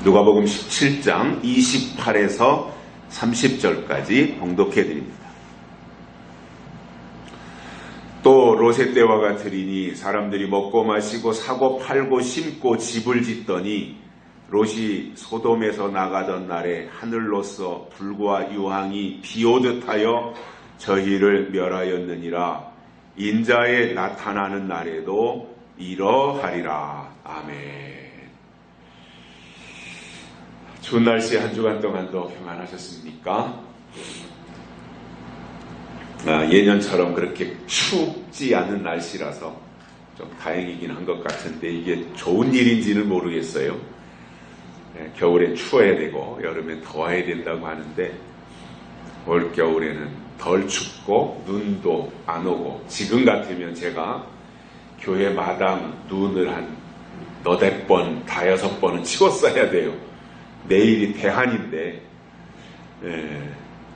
누가복음 17장 28에서 30절까지 봉독해 드립니다. 또 롯의 때와 같으리니 사람들이 먹고 마시고 사고 팔고 심고 집을 짓더니 롯이 소돔에서 나가던 날에 하늘로서 불과 유황이 비오듯 하여 저희를 멸하였느니라. 인자에 나타나는 날에도 이러하리라. 아멘. 좋은 날씨 한 주간 동안도 평안하셨습니까? 예년처럼 그렇게 춥지 않은 날씨라서 좀 다행이긴 한 것 같은데 이게 좋은 일인지는 모르겠어요. 겨울에 추워야 되고 여름엔 더워야 된다고 하는데 올겨울에는 덜 춥고 눈도 안 오고, 지금 같으면 제가 교회 마당 눈을 한 8번, 5번은 치웠어야 돼요. 내일이 대한인데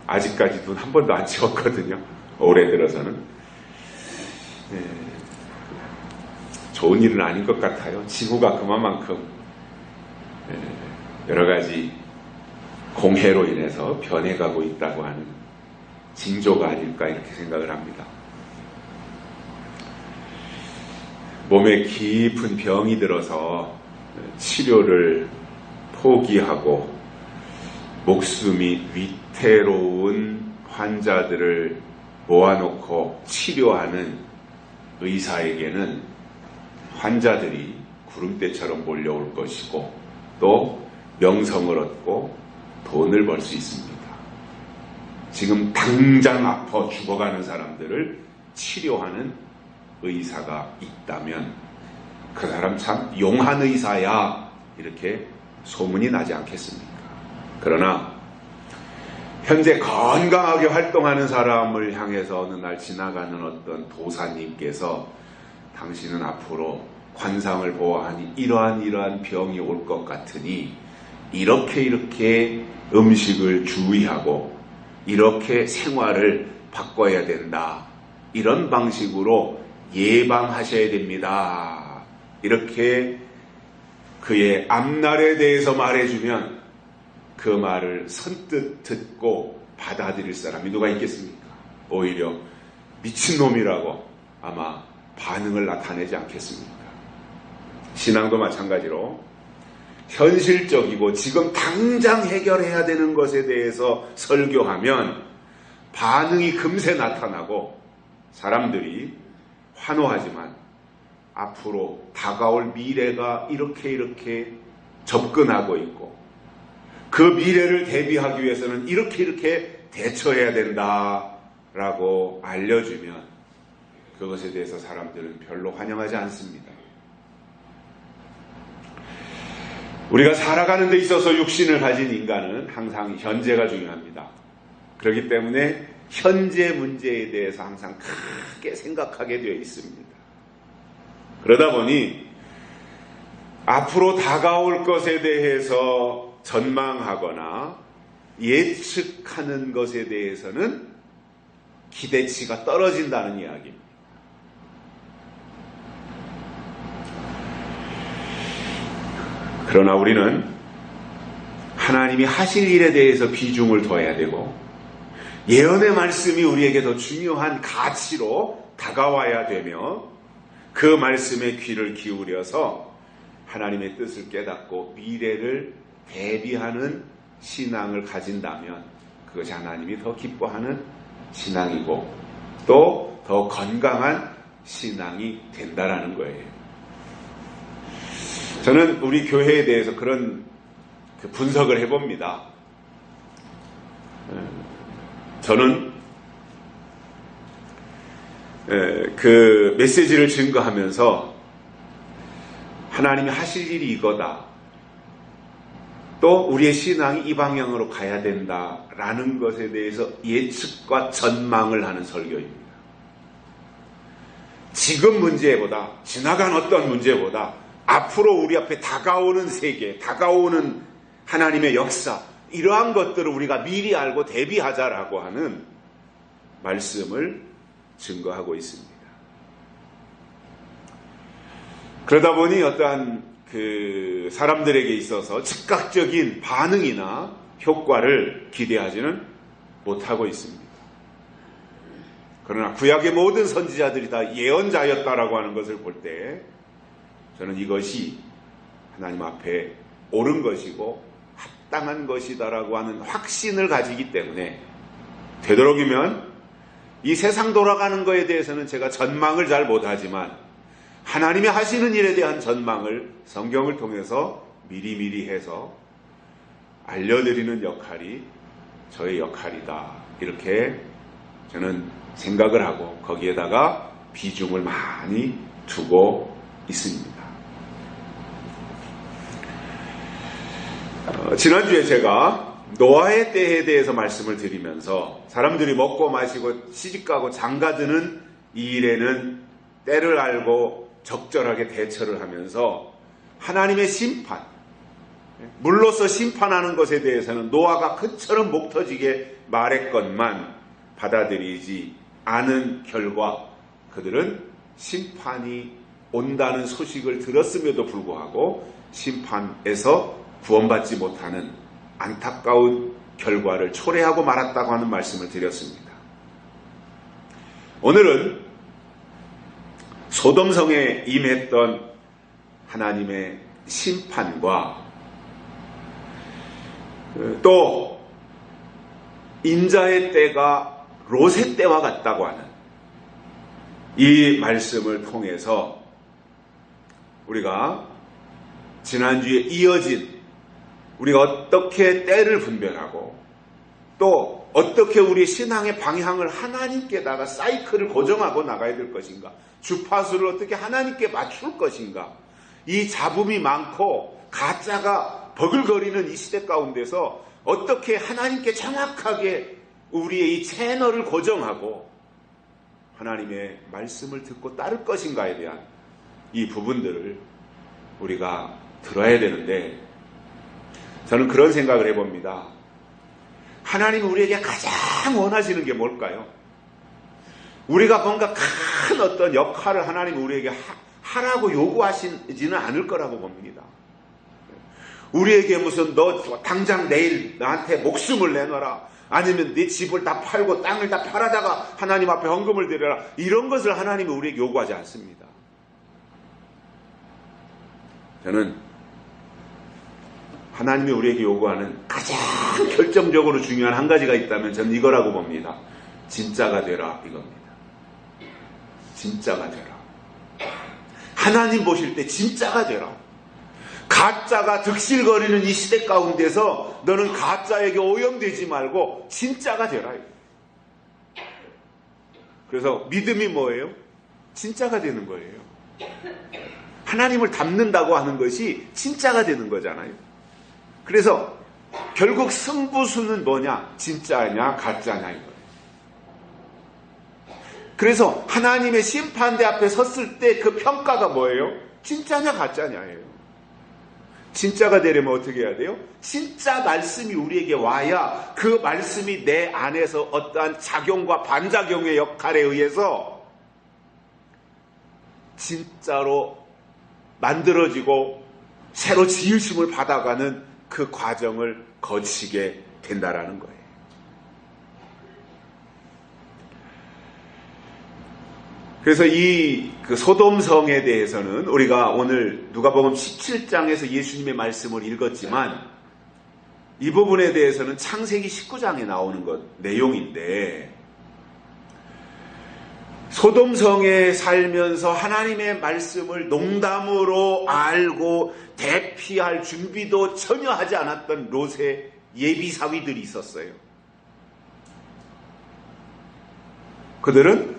아직까지 눈 한 번도 안 치웠거든요. 올해 들어서는. 좋은 일은 아닌 것 같아요. 지구가 그만큼 여러 가지 공해로 인해서 변해가고 있다고 하는 징조가 아닐까 이렇게 생각을 합니다. 몸에 깊은 병이 들어서 치료를 포기하고 목숨이 위태로운 환자들을 모아놓고 치료하는 의사에게는 환자들이 구름대처럼 몰려올 것이고 또 명성을 얻고 돈을 벌 수 있습니다. 지금 당장 아파 죽어가는 사람들을 치료하는 의사가 있다면 그 사람 참 용한 의사야 이렇게 소문이 나지 않겠습니까? 그러나 현재 건강하게 활동하는 사람을 향해서 어느 날 지나가는 어떤 도사님께서 당신은 앞으로 관상을 보아하니 이러한 병이 올 것 같으니 이렇게 음식을 주의하고 이렇게 생활을 바꿔야 된다. 이런 방식으로 예방하셔야 됩니다. 이렇게 그의 앞날에 대해서 말해주면 그 말을 선뜻 듣고 받아들일 사람이 누가 있겠습니까? 오히려 미친놈이라고 아마 반응을 나타내지 않겠습니까? 신앙도 마찬가지로 현실적이고 지금 당장 해결해야 되는 것에 대해서 설교하면 반응이 금세 나타나고 사람들이 환호하지만 앞으로 다가올 미래가 이렇게 접근하고 있고 그 미래를 대비하기 위해서는 이렇게 대처해야 된다라고 알려주면 그것에 대해서 사람들은 별로 환영하지 않습니다. 우리가 살아가는 데 있어서 육신을 가진 인간은 항상 현재가 중요합니다. 그렇기 때문에 현재 문제에 대해서 항상 크게 생각하게 되어 있습니다. 그러다 보니 앞으로 다가올 것에 대해서 전망하거나 예측하는 것에 대해서는 기대치가 떨어진다는 이야기입니다. 그러나 우리는 하나님이 하실 일에 대해서 비중을 둬야 되고 예언의 말씀이 우리에게 더 중요한 가치로 다가와야 되며 그 말씀에 귀를 기울여서 하나님의 뜻을 깨닫고 미래를 대비하는 신앙을 가진다면 그것이 하나님이 더 기뻐하는 신앙이고 또 더 건강한 신앙이 된다라는 거예요. 저는 우리 교회에 대해서 그런 분석을 해봅니다. 저는 그 메시지를 증거하면서 하나님이 하실 일이 이거다. 또 우리의 신앙이 이 방향으로 가야 된다라는 것에 대해서 예측과 전망을 하는 설교입니다. 지금 문제보다 지나간 어떤 문제보다 앞으로 우리 앞에 다가오는 세계, 다가오는 하나님의 역사, 이러한 것들을 우리가 미리 알고 대비하자라고 하는 말씀을 증거하고 있습니다. 그러다 보니 어떠한 그 사람들에게 있어서 즉각적인 반응이나 효과를 기대하지는 못하고 있습니다. 그러나 구약의 모든 선지자들이 다 예언자였다라고 하는 것을 볼 때 저는 이것이 하나님 앞에 옳은 것이고 합당한 것이다라고 하는 확신을 가지기 때문에 되도록이면 이 세상 돌아가는 것에 대해서는 제가 전망을 잘 못하지만 하나님이 하시는 일에 대한 전망을 성경을 통해서 미리미리 해서 알려드리는 역할이 저의 역할이다. 이렇게 저는 생각을 하고 거기에다가 비중을 많이 두고 있습니다. 지난주에 제가 노아의 때에 대해서 말씀을 드리면서 사람들이 먹고 마시고 시집가고 장가드는 이 일에는 때를 알고 적절하게 대처를 하면서 하나님의 심판, 물로서 심판하는 것에 대해서는 노아가 그처럼 목 터지게 말했건만 받아들이지 않은 결과 그들은 심판이 온다는 소식을 들었음에도 불구하고 심판에서 구원받지 못하는 안타까운 결과를 초래하고 말았다고 하는 말씀을 드렸습니다. 오늘은 소돔성에 임했던 하나님의 심판과 또 인자의 때가 롯의 때와 같다고 하는 이 말씀을 통해서 우리가 지난주에 이어진 우리가 어떻게 때를 분별하고 또 어떻게 우리 신앙의 방향을 하나님께다가 사이클을 고정하고 나가야 될 것인가, 주파수를 어떻게 하나님께 맞출 것인가, 이 잡음이 많고 가짜가 버글거리는 이 시대 가운데서 어떻게 하나님께 정확하게 우리의 이 채널을 고정하고 하나님의 말씀을 듣고 따를 것인가에 대한 이 부분들을 우리가 들어야 되는데, 저는 그런 생각을 해봅니다. 하나님이 우리에게 가장 원하시는 게 뭘까요? 우리가 뭔가 큰 어떤 역할을 하나님이 우리에게 하라고 요구하시지는 않을 거라고 봅니다. 우리에게 무슨 너 당장 내일 나한테 목숨을 내놔라, 아니면 네 집을 다 팔고 땅을 다 팔아다가 하나님 앞에 헌금을 드려라, 이런 것을 하나님이 우리에게 요구하지 않습니다. 저는 하나님이 우리에게 요구하는 가장 결정적으로 중요한 한 가지가 있다면 저는 이거라고 봅니다. 진짜가 되라, 이겁니다. 진짜가 되라. 하나님 보실 때 진짜가 되라. 가짜가 득실거리는 이 시대 가운데서 너는 가짜에게 오염되지 말고 진짜가 되라. 그래서 믿음이 뭐예요? 진짜가 되는 거예요. 하나님을 닮는다고 하는 것이 진짜가 되는 거잖아요. 그래서 결국 승부수는 뭐냐? 진짜냐 가짜냐 이거예요. 그래서 하나님의 심판대 앞에 섰을 때 그 평가가 뭐예요? 진짜냐 가짜냐예요. 진짜가 되려면 어떻게 해야 돼요? 진짜 말씀이 우리에게 와야 그 말씀이 내 안에서 어떠한 작용과 반작용의 역할에 의해서 진짜로 만들어지고 새로 지으심을 받아가는 그 과정을 거치게 된다라는 거예요. 그래서 이 소돔성에 대해서는 우리가 오늘 누가복음 17장에서 예수님의 말씀을 읽었지만 이 부분에 대해서는 창세기 19장에 나오는 내용인데, 소돔성에 살면서 하나님의 말씀을 농담으로 알고 대피할 준비도 전혀 하지 않았던 롯의 예비사위들이 있었어요. 그들은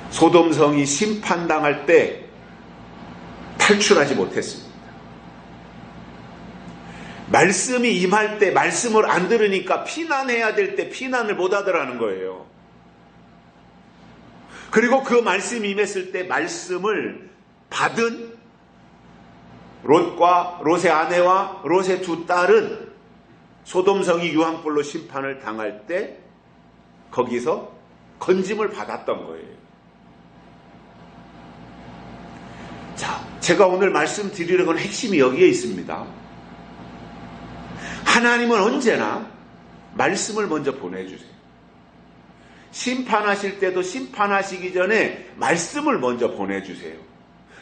소돔성이 심판당할 때 탈출하지 못했습니다. 말씀이 임할 때 말씀을 안 들으니까 피난해야 될 때 피난을 못 하더라는 거예요. 그리고 그 말씀이 임했을 때 말씀을 받은 롯과 롯의 아내와 롯의 두 딸은 소돔성이 유황불로 심판을 당할 때 거기서 건짐을 받았던 거예요. 자, 제가 오늘 말씀드리려고 하는 핵심이 여기에 있습니다. 하나님은 언제나 말씀을 먼저 보내주세요. 심판하실 때도 심판하시기 전에 말씀을 먼저 보내주세요.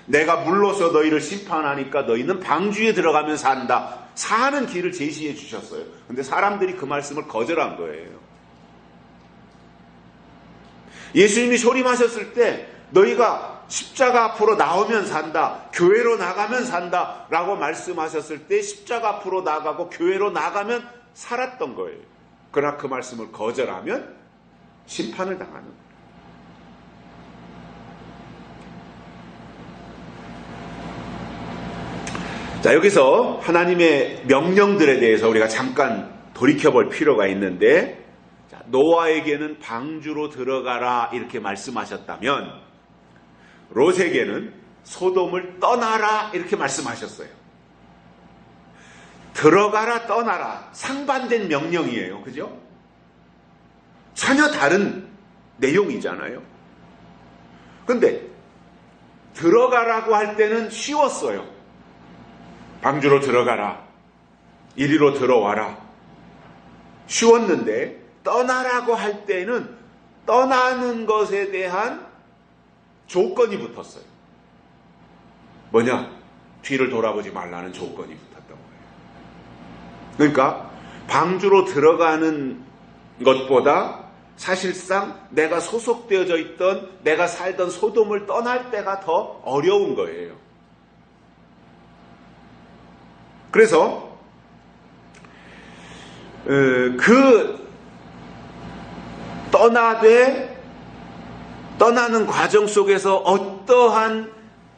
내가 물로서 너희를 심판하니까 너희는 방주에 들어가면 산다. 사는 길을 제시해 주셨어요. 근데 사람들이 그 말씀을 거절한 거예요. 예수님이 소림하셨을 때 너희가 십자가 앞으로 나오면 산다. 교회로 나가면 산다. 라고 말씀하셨을 때 십자가 앞으로 나가고 교회로 나가면 살았던 거예요. 그러나 그 말씀을 거절하면 심판을 당하는 거예요. 자, 여기서 하나님의 명령들에 대해서 우리가 잠깐 돌이켜볼 필요가 있는데, 자, 노아에게는 방주로 들어가라 이렇게 말씀하셨다면 롯에게는 소돔을 떠나라 이렇게 말씀하셨어요. 들어가라 떠나라 상반된 명령이에요. 그죠? 전혀 다른 내용이잖아요. 근데 들어가라고 할 때는 쉬웠어요. 방주로 들어가라. 이리로 들어와라. 쉬웠는데 떠나라고 할 때는 떠나는 것에 대한 조건이 붙었어요. 뭐냐? 뒤를 돌아보지 말라는 조건이 붙었던 거예요. 그러니까 방주로 들어가는 것보다 사실상 내가 소속되어져 있던 내가 살던 소돔을 떠날 때가 더 어려운 거예요. 그래서 떠나는 과정 속에서 어떠한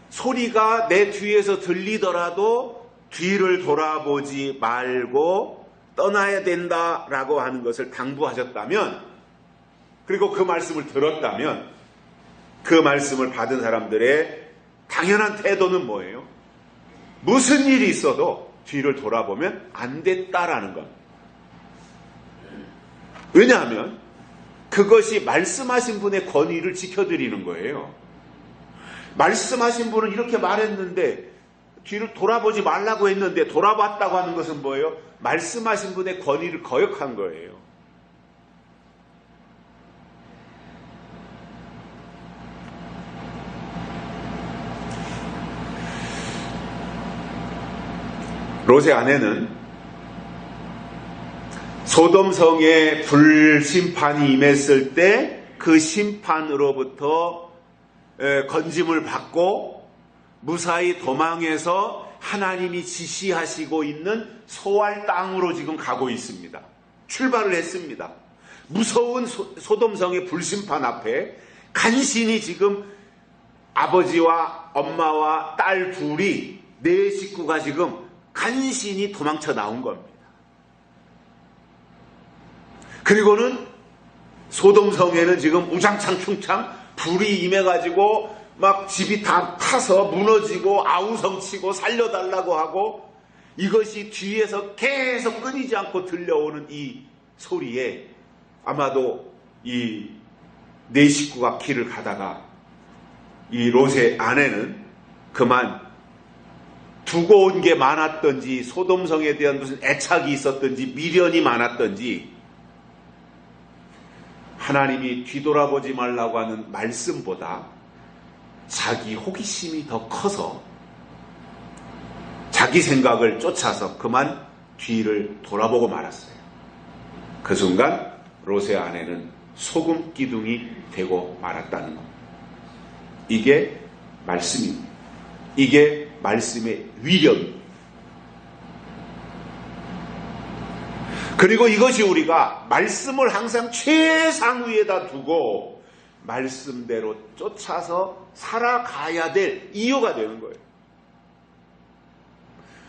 소리가 내 뒤에서 들리더라도 뒤를 돌아보지 말고 떠나야 된다라고 하는 것을 당부하셨다면, 그리고 그 말씀을 들었다면 그 말씀을 받은 사람들의 당연한 태도는 뭐예요? 무슨 일이 있어도 뒤를 돌아보면 안 됐다라는 것. 왜냐하면 그것이 말씀하신 분의 권위를 지켜드리는 거예요. 말씀하신 분은 이렇게 말했는데 뒤를 돌아보지 말라고 했는데 돌아봤다고 하는 것은 뭐예요? 말씀하신 분의 권위를 거역한 거예요. 롯의 아내는 소돔성에 불심판이 임했을 때 그 심판으로부터 건짐을 받고 무사히 도망해서 하나님이 지시하시고 있는 소알 땅으로 지금 가고 있습니다. 출발을 했습니다. 무서운 소돔성의 불심판 앞에 간신히 지금 아버지와 엄마와 딸 둘이, 네 식구가 지금 간신히 도망쳐 나온 겁니다. 그리고는 소돔성에는 지금 우장창 충창 불이 임해가지고 막 집이 다 타서 무너지고 아우성치고 살려달라고 하고, 이것이 뒤에서 계속 끊이지 않고 들려오는 이 소리에 아마도 이 네 식구가 길을 가다가 이 롯의 아내는 그만 두고 온 게 많았던지 소돔성에 대한 무슨 애착이 있었던지 미련이 많았던지 하나님이 뒤돌아보지 말라고 하는 말씀보다 자기 호기심이 더 커서 자기 생각을 쫓아서 그만 뒤를 돌아보고 말았어요. 그 순간 롯의 아내는 소금 기둥이 되고 말았다는 것. 이게 말씀입니다. 이게 말씀의 위력입니다. 그리고 이것이 우리가 말씀을 항상 최상위에다 두고 말씀대로 쫓아서 살아가야 될 이유가 되는 거예요.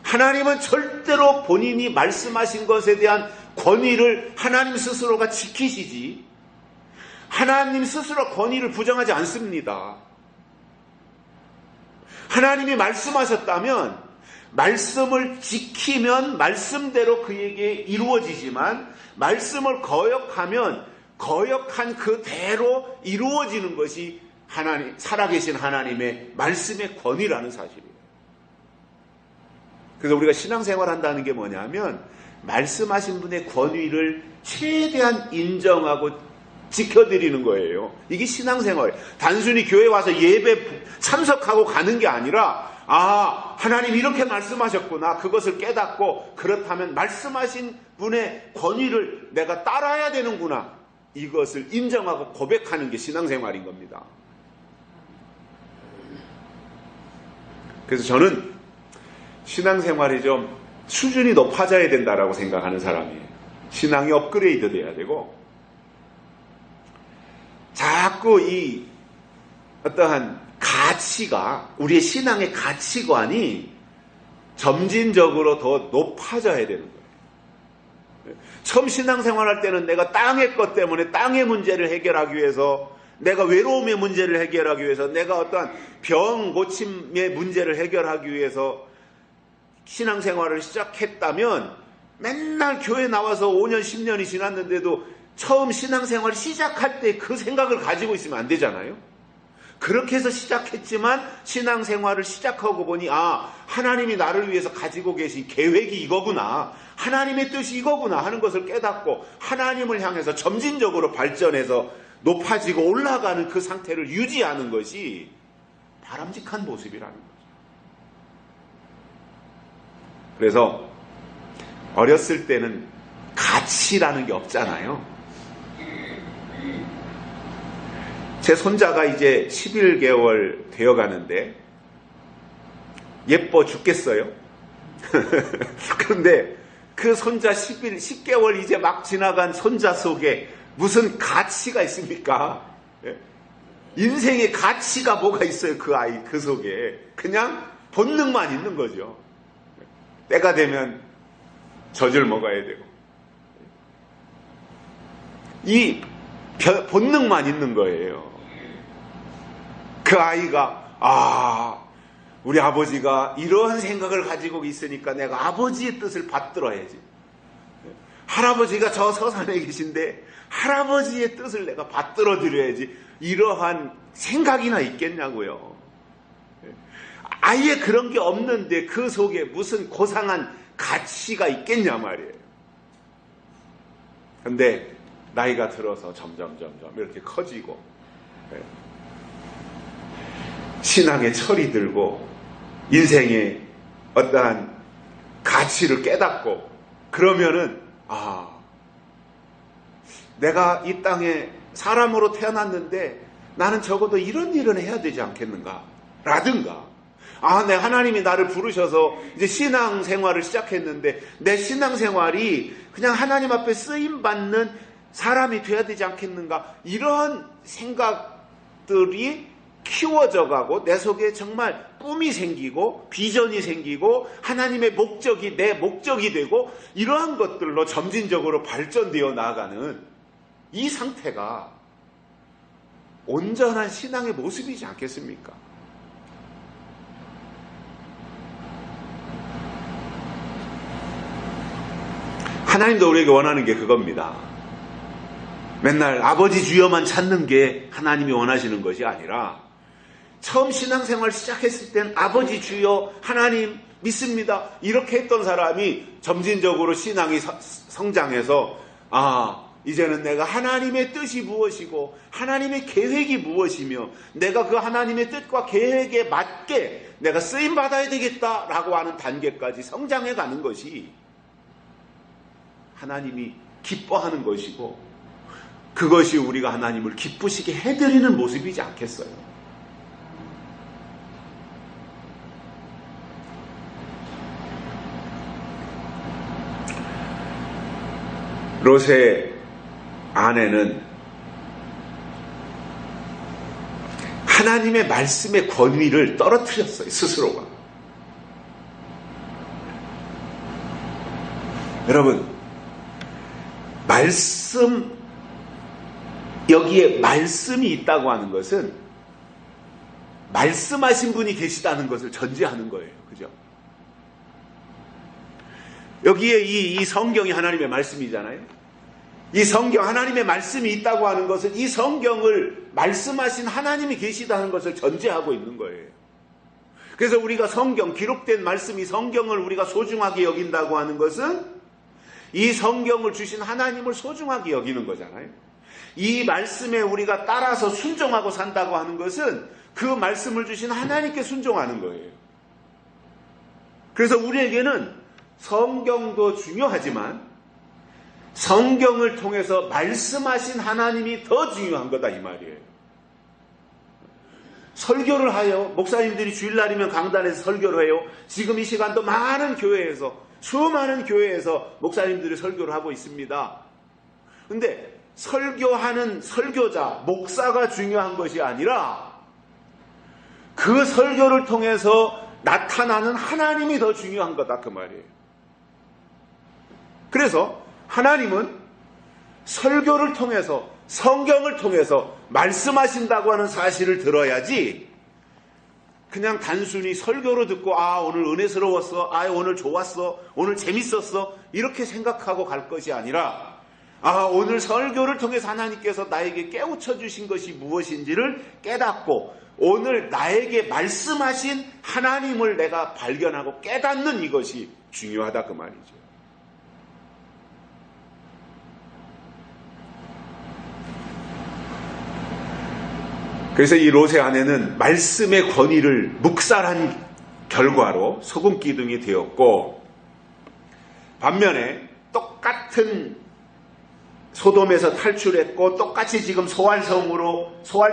하나님은 절대로 본인이 말씀하신 것에 대한 권위를 하나님 스스로가 지키시지, 하나님 스스로 권위를 부정하지 않습니다. 하나님이 말씀하셨다면 말씀을 지키면 말씀대로 그에게 이루어지지만, 말씀을 거역하면 거역한 그대로 이루어지는 것이 하나님, 살아계신 하나님의 말씀의 권위라는 사실이에요. 그래서 우리가 신앙생활 한다는 게 뭐냐면 말씀하신 분의 권위를 최대한 인정하고 지켜드리는 거예요. 이게 신앙생활. 단순히 교회 와서 예배 참석하고 가는 게 아니라 하나님 이렇게 말씀하셨구나. 그것을 깨닫고 그렇다면 말씀하신 분의 권위를 내가 따라야 되는구나. 이것을 인정하고 고백하는 게 신앙생활인 겁니다. 그래서 저는 신앙생활이 좀 수준이 높아져야 된다라고 생각하는 사람이에요. 신앙이 업그레이드 돼야 되고 자꾸 이 어떠한 가치가 우리의 신앙의 가치관이 점진적으로 더 높아져야 되는 거예요. 처음 신앙생활할 때는 내가 땅의 것 때문에 땅의 문제를 해결하기 위해서 내가 외로움의 문제를 해결하기 위해서 내가 어떠한 병 고침의 문제를 해결하기 위해서 신앙생활을 시작했다면 맨날 교회 나와서 5년 10년이 지났는데도 처음 신앙생활 시작할 때 그 생각을 가지고 있으면 안 되잖아요. 그렇게 해서 시작했지만 신앙생활을 시작하고 보니 하나님이 나를 위해서 가지고 계신 계획이 이거구나. 하나님의 뜻이 이거구나 하는 것을 깨닫고 하나님을 향해서 점진적으로 발전해서 높아지고 올라가는 그 상태를 유지하는 것이 바람직한 모습이라는 거죠. 그래서 어렸을 때는 가치라는 게 없잖아요. 제 손자가 이제 11개월 되어 가는데 예뻐 죽겠어요. 그런데 그 손자 10개월 이제 막 지나간 손자 속에 무슨 가치가 있습니까? 인생의 가치가 뭐가 있어요? 그 아이 그 속에 그냥 본능만 있는 거죠. 때가 되면 젖을 먹어야 되고 이 본능만 있는 거예요. 그 아이가 우리 아버지가 이러한 생각을 가지고 있으니까 내가 아버지의 뜻을 받들어야지. 할아버지가 저 서산에 계신데 할아버지의 뜻을 내가 받들어 드려야지. 이러한 생각이나 있겠냐고요. 아예 그런 게 없는데 그 속에 무슨 고상한 가치가 있겠냐 말이에요. 근데 나이가 들어서 점점 이렇게 커지고 신앙의 철이 들고 인생의 어떠한 가치를 깨닫고 그러면은 내가 이 땅에 사람으로 태어났는데 나는 적어도 이런 일은 해야 되지 않겠는가? 라든가 하나님이 나를 부르셔서 이제 신앙생활을 시작했는데 내 신앙생활이 그냥 하나님 앞에 쓰임받는 사람이 돼야 되지 않겠는가? 이런 생각들이 키워져 가고 내 속에 정말 꿈이 생기고 비전이 생기고 하나님의 목적이 내 목적이 되고 이러한 것들로 점진적으로 발전되어 나아가는 이 상태가 온전한 신앙의 모습이지 않겠습니까? 하나님도 우리에게 원하는 게 그겁니다. 맨날 아버지 주여만 찾는 게 하나님이 원하시는 것이 아니라 처음 신앙생활 시작했을 땐 아버지 주여 하나님 믿습니다 이렇게 했던 사람이 점진적으로 신앙이 성장해서 이제는 내가 하나님의 뜻이 무엇이고 하나님의 계획이 무엇이며 내가 그 하나님의 뜻과 계획에 맞게 내가 쓰임받아야 되겠다라고 하는 단계까지 성장해 가는 것이 하나님이 기뻐하는 것이고 그것이 우리가 하나님을 기쁘시게 해드리는 모습이지 않겠어요? 롯의 아내는 하나님의 말씀의 권위를 떨어뜨렸어요. 스스로가. 여러분 여기에 말씀이 있다고 하는 것은 말씀하신 분이 계시다는 것을 전제하는 거예요. 그죠? 여기에 이 성경이 하나님의 말씀이잖아요. 이 성경 하나님의 말씀이 있다고 하는 것은 이 성경을 말씀하신 하나님이 계시다는 것을 전제하고 있는 거예요. 그래서 우리가 성경, 기록된 말씀이 성경을 우리가 소중하게 여긴다고 하는 것은 이 성경을 주신 하나님을 소중하게 여기는 거잖아요. 이 말씀에 우리가 따라서 순종하고 산다고 하는 것은 그 말씀을 주신 하나님께 순종하는 거예요. 그래서 우리에게는 성경도 중요하지만 성경을 통해서 말씀하신 하나님이 더 중요한 거다 이 말이에요. 설교를 하여 목사님들이 주일날이면 강단에서 설교를 해요. 지금 이 시간도 많은 교회에서 수많은 교회에서 목사님들이 설교를 하고 있습니다. 그런데 설교하는 설교자, 목사가 중요한 것이 아니라 그 설교를 통해서 나타나는 하나님이 더 중요한 거다 그 말이에요. 그래서 하나님은 설교를 통해서 성경을 통해서 말씀하신다고 하는 사실을 들어야지 그냥 단순히 설교로 듣고 오늘 은혜스러웠어, 오늘 좋았어, 오늘 재밌었어 이렇게 생각하고 갈 것이 아니라 오늘 설교를 통해서 하나님께서 나에게 깨우쳐 주신 것이 무엇인지를 깨닫고 오늘 나에게 말씀하신 하나님을 내가 발견하고 깨닫는 이것이 중요하다 그 말이죠. 그래서 이 롯의 아내는 말씀의 권위를 묵살한 결과로 소금 기둥이 되었고, 반면에 똑같은 소돔에서 탈출했고 똑같이 지금 소알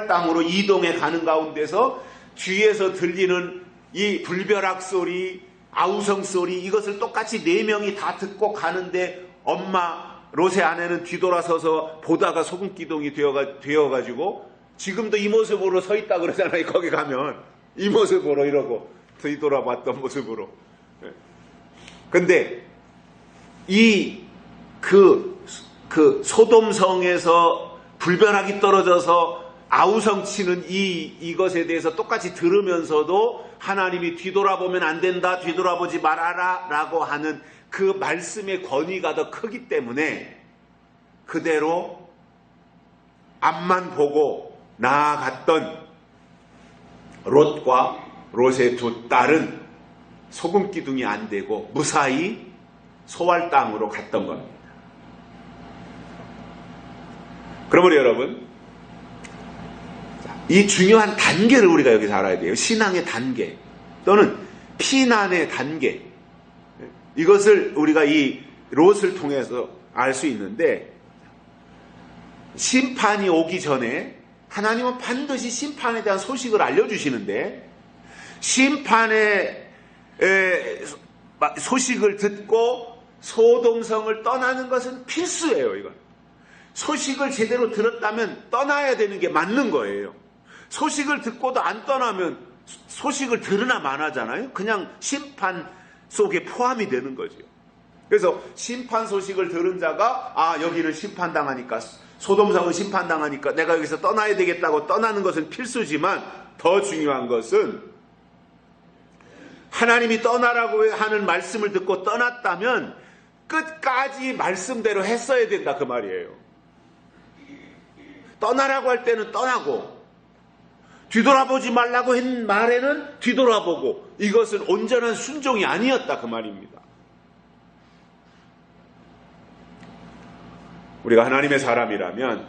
땅으로 이동해 가는 가운데서 뒤에서 들리는 이 불벼락 소리, 아우성 소리, 이것을 똑같이 네 명이 다 듣고 가는데 엄마 롯의 아내는 뒤돌아서서 보다가 소금 기둥이 되어가지고 지금도 이 모습으로 서 있다 그러잖아요. 거기 가면 이 모습으로 이러고 뒤돌아봤던 모습으로. 근데 그 소돔성에서 불벼락이 떨어져서 아우성 치는 이것에 대해서 똑같이 들으면서도 하나님이 뒤돌아보면 안 된다, 뒤돌아보지 말아라 라고 하는 그 말씀의 권위가 더 크기 때문에 그대로 앞만 보고 나아갔던 롯과 롯의 두 딸은 소금 기둥이 안 되고 무사히 소알 땅으로 갔던 겁니다. 그러므로 여러분, 이 중요한 단계를 우리가 여기서 알아야 돼요. 신앙의 단계 또는 피난의 단계, 이것을 우리가 이 롯을 통해서 알 수 있는데, 심판이 오기 전에 하나님은 반드시 심판에 대한 소식을 알려주시는데, 심판의 소식을 듣고 소돔성을 떠나는 것은 필수예요. 이건 소식을 제대로 들었다면 떠나야 되는 게 맞는 거예요. 소식을 듣고도 안 떠나면 소식을 들으나 마나잖아요. 그냥 심판 속에 포함이 되는 거죠. 그래서 심판 소식을 들은 자가 여기는 심판당하니까, 소돔성은 심판당하니까 내가 여기서 떠나야 되겠다고 떠나는 것은 필수지만, 더 중요한 것은 하나님이 떠나라고 하는 말씀을 듣고 떠났다면 끝까지 말씀대로 했어야 된다 그 말이에요. 떠나라고 할 때는 떠나고, 뒤돌아보지 말라고 한 말에는 뒤돌아보고, 이것은 온전한 순종이 아니었다 그 말입니다. 우리가 하나님의 사람이라면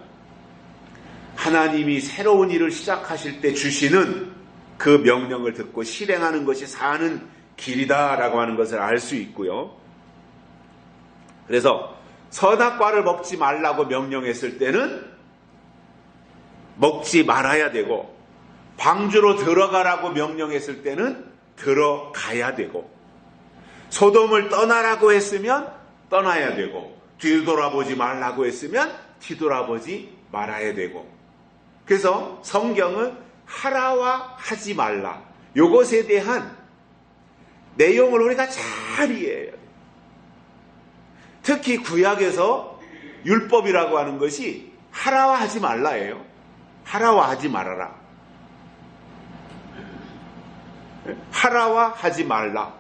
하나님이 새로운 일을 시작하실 때 주시는 그 명령을 듣고 실행하는 것이 사는 길이다라고 하는 것을 알 수 있고요. 그래서 선악과를 먹지 말라고 명령했을 때는 먹지 말아야 되고, 방주로 들어가라고 명령했을 때는 들어가야 되고, 소돔을 떠나라고 했으면 떠나야 되고, 뒤돌아보지 말라고 했으면 뒤돌아보지 말아야 되고. 그래서 성경은 하라와 하지 말라, 이것에 대한 내용을 우리가 잘 이해해야 돼요. 특히 구약에서 율법이라고 하는 것이 하라와 하지 말라예요. 하라와 하지 말아라. 하라와 하지 말라.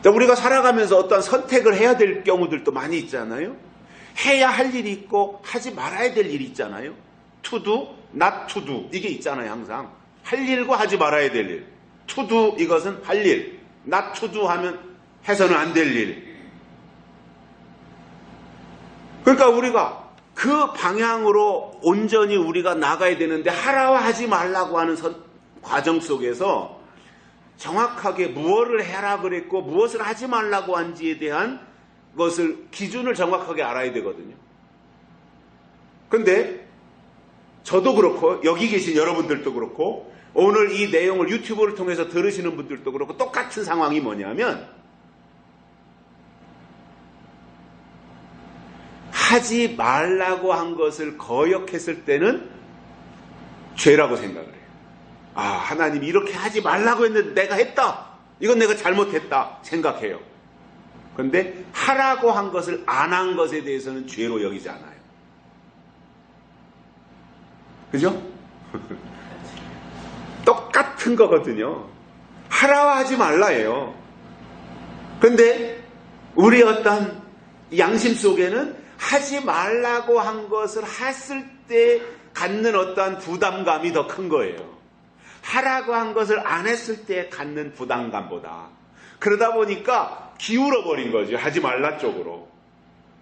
우리가 살아가면서 어떤 선택을 해야 될 경우들도 많이 있잖아요. 해야 할 일이 있고 하지 말아야 될 일이 있잖아요. to do, not to do, 이게 있잖아요. 항상 할 일과 하지 말아야 될 일, to do 이것은 할 일, not to do 하면 해서는 안 될 일. 그러니까 우리가 그 방향으로 온전히 우리가 나가야 되는데 하라와 하지 말라고 하는 과정 속에서 정확하게 무엇을 해라 그랬고 무엇을 하지 말라고 한지에 대한 것을 기준을 정확하게 알아야 되거든요. 그런데 저도 그렇고 여기 계신 여러분들도 그렇고 오늘 이 내용을 유튜브를 통해서 들으시는 분들도 그렇고 똑같은 상황이 뭐냐면 하지 말라고 한 것을 거역했을 때는 죄라고 생각을 해요. 아, 하나님이 이렇게 하지 말라고 했는데 내가 했다. 이건 내가 잘못했다 생각해요. 그런데 하라고 한 것을 안 한 것에 대해서는 죄로 여기지 않아요. 그죠? 똑같은 거거든요. 하라와 하지 말라예요. 그런데 우리 어떤 양심 속에는 하지 말라고 한 것을 했을 때 갖는 어떠한 부담감이 더 큰 거예요. 하라고 한 것을 안 했을 때 갖는 부담감보다. 그러다 보니까 기울어 버린 거죠. 하지 말라 쪽으로.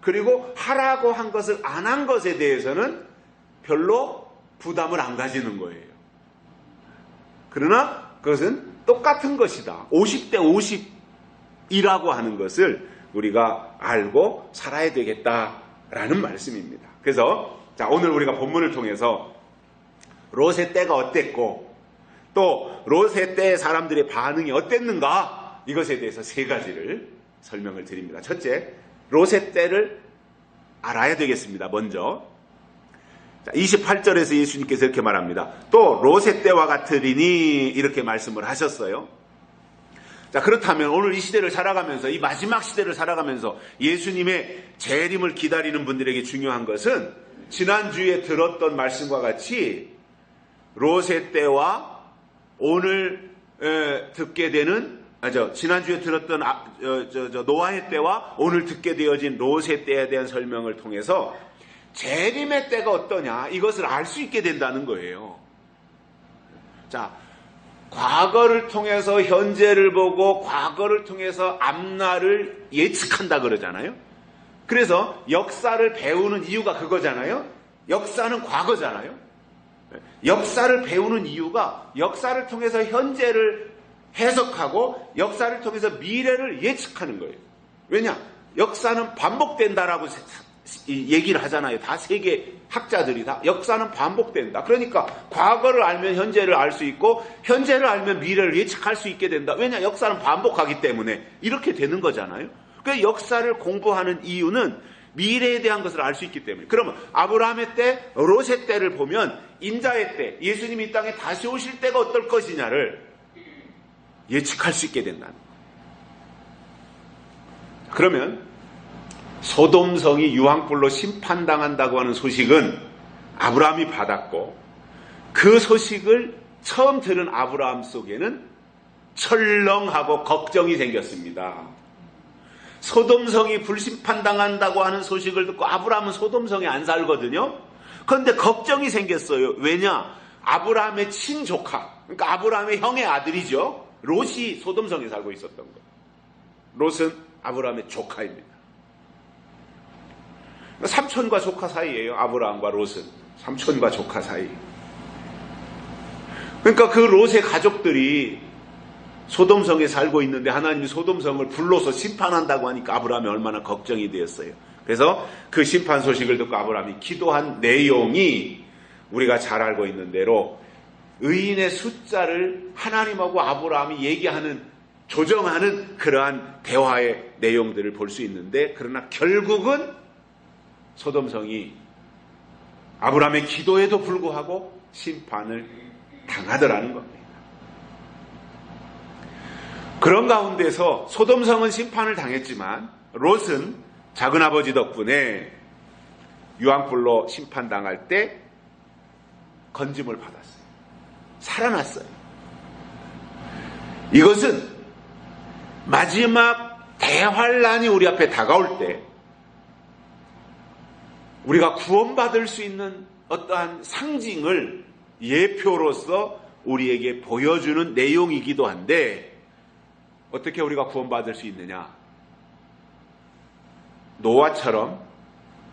그리고 하라고 한 것을 안 한 것에 대해서는 별로 부담을 안 가지는 거예요. 그러나 그것은 똑같은 것이다. 50대 50이라고 하는 것을 우리가 알고 살아야 되겠다라는 말씀입니다. 그래서 자, 오늘 우리가 본문을 통해서 롯의 때가 어땠고 또 롯의 때 사람들의 반응이 어땠는가 이것에 대해서 세 가지를 설명을 드립니다. 첫째, 롯의 때를 알아야 되겠습니다. 먼저 28절에서 예수님께서 이렇게 말합니다. 또 롯의 때와 같으리니 이렇게 말씀을 하셨어요. 자, 그렇다면 오늘 이 시대를 살아가면서 이 마지막 시대를 살아가면서 예수님의 재림을 기다리는 분들에게 중요한 것은 지난주에 들었던 말씀과 같이 롯의 때와 오늘 듣게 되는 지난주에 들었던 노아의 때와 오늘 듣게 되어진 롯의 때에 대한 설명을 통해서 재림의 때가 어떠냐 이것을 알 수 있게 된다는 거예요. 자, 과거를 통해서 현재를 보고 과거를 통해서 앞날을 예측한다 그러잖아요. 그래서 역사를 배우는 이유가 그거잖아요. 역사는 과거잖아요. 역사를 배우는 이유가 역사를 통해서 현재를 해석하고 역사를 통해서 미래를 예측하는 거예요. 왜냐? 역사는 반복된다라고 얘기를 하잖아요. 다 세계 학자들이 다 역사는 반복된다. 그러니까 과거를 알면 현재를 알 수 있고 현재를 알면 미래를 예측할 수 있게 된다. 왜냐? 역사는 반복하기 때문에 이렇게 되는 거잖아요. 그 역사를 공부하는 이유는 미래에 대한 것을 알 수 있기 때문에. 그러면 아브라함의 때, 롯의 때를 보면 인자의 때, 예수님이 이 땅에 다시 오실 때가 어떨 것이냐를 예측할 수 있게 된다는 거예요. 그러면 소돔성이 유황불로 심판당한다고 하는 소식은 아브라함이 받았고 그 소식을 처음 들은 아브라함 속에는 철렁하고 걱정이 생겼습니다. 소돔성이 불심판당한다고 하는 소식을 듣고 아브라함은 소돔성에 안 살거든요. 그런데 걱정이 생겼어요. 왜냐? 아브라함의 친조카, 그러니까 아브라함의 형의 아들이죠. 롯이 소돔성에 살고 있었던 거예요. 롯은 아브라함의 조카입니다. 삼촌과 조카 사이예요. 아브라함과 롯은 삼촌과 조카 사이. 그러니까 그 롯의 가족들이 소돔성에 살고 있는데 하나님이 소돔성을 불러서 심판한다고 하니까 아브라함이 얼마나 걱정이 되었어요. 그래서 그 심판 소식을 듣고 아브라함이 기도한 내용이 우리가 잘 알고 있는 대로 의인의 숫자를 하나님하고 아브라함이 얘기하는 조정하는 그러한 대화의 내용들을 볼 수 있는데 그러나 결국은 소돔성이 아브라함의 기도에도 불구하고 심판을 당하더라는 겁니다. 그런 가운데서 소돔성은 심판을 당했지만 롯은 작은아버지 덕분에 유황불로 심판당할 때 건짐을 받았어요. 살아났어요. 이것은 마지막 대환란이 우리 앞에 다가올 때 우리가 구원받을 수 있는 어떠한 상징을 예표로서 우리에게 보여주는 내용이기도 한데 어떻게 우리가 구원받을 수 있느냐? 노아처럼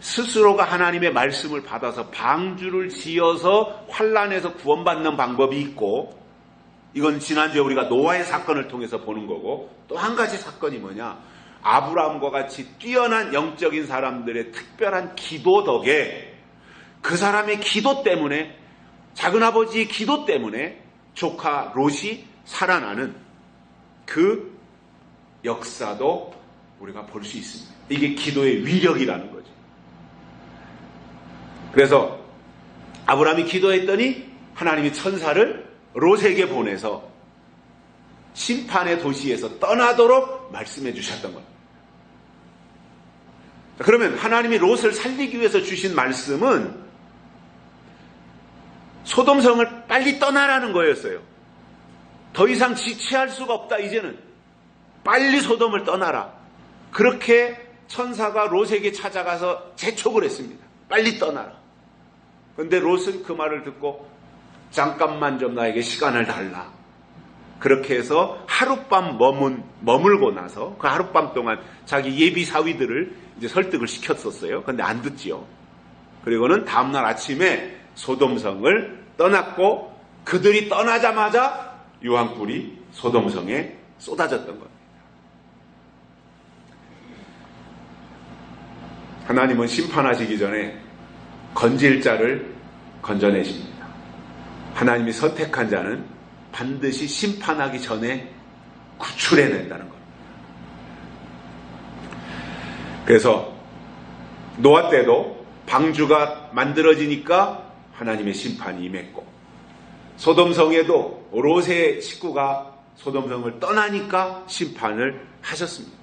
스스로가 하나님의 말씀을 받아서 방주를 지어서 환난에서 구원받는 방법이 있고, 이건 지난주에 우리가 노아의 사건을 통해서 보는 거고, 또 한 가지 사건이 뭐냐? 아브라함과 같이 뛰어난 영적인 사람들의 특별한 기도 덕에, 그 사람의 기도 때문에, 작은아버지의 기도 때문에 조카 롯이 살아나는 그 역사도 우리가 볼 수 있습니다. 이게 기도의 위력이라는 거죠. 그래서 아브라함이 기도했더니 하나님이 천사를 롯에게 보내서 심판의 도시에서 떠나도록 말씀해 주셨던 겁니다. 그러면 하나님이 롯을 살리기 위해서 주신 말씀은 소돔성을 빨리 떠나라는 거였어요. 더 이상 지체할 수가 없다. 이제는 빨리 소돔을 떠나라. 그렇게 천사가 롯에게 찾아가서 재촉을 했습니다. 빨리 떠나라. 그런데 롯은 그 말을 듣고 잠깐만 좀 나에게 시간을 달라. 그렇게 해서 하룻밤 머물고 나서 그 하룻밤 동안 자기 예비 사위들을 이제 설득을 시켰었어요. 그런데 안 듣지요. 그리고는 다음날 아침에 소돔성을 떠났고, 그들이 떠나자마자 유황불이 소돔성에 쏟아졌던 겁니다. 하나님은 심판하시기 전에 건질 자를 건져내십니다. 하나님이 선택한 자는 반드시 심판하기 전에 구출해낸다는 겁니다. 그래서 노아 때도 방주가 만들어지니까 하나님의 심판이 임했고, 소돔성에도 롯의 식구가 소돔성을 떠나니까 심판을 하셨습니다.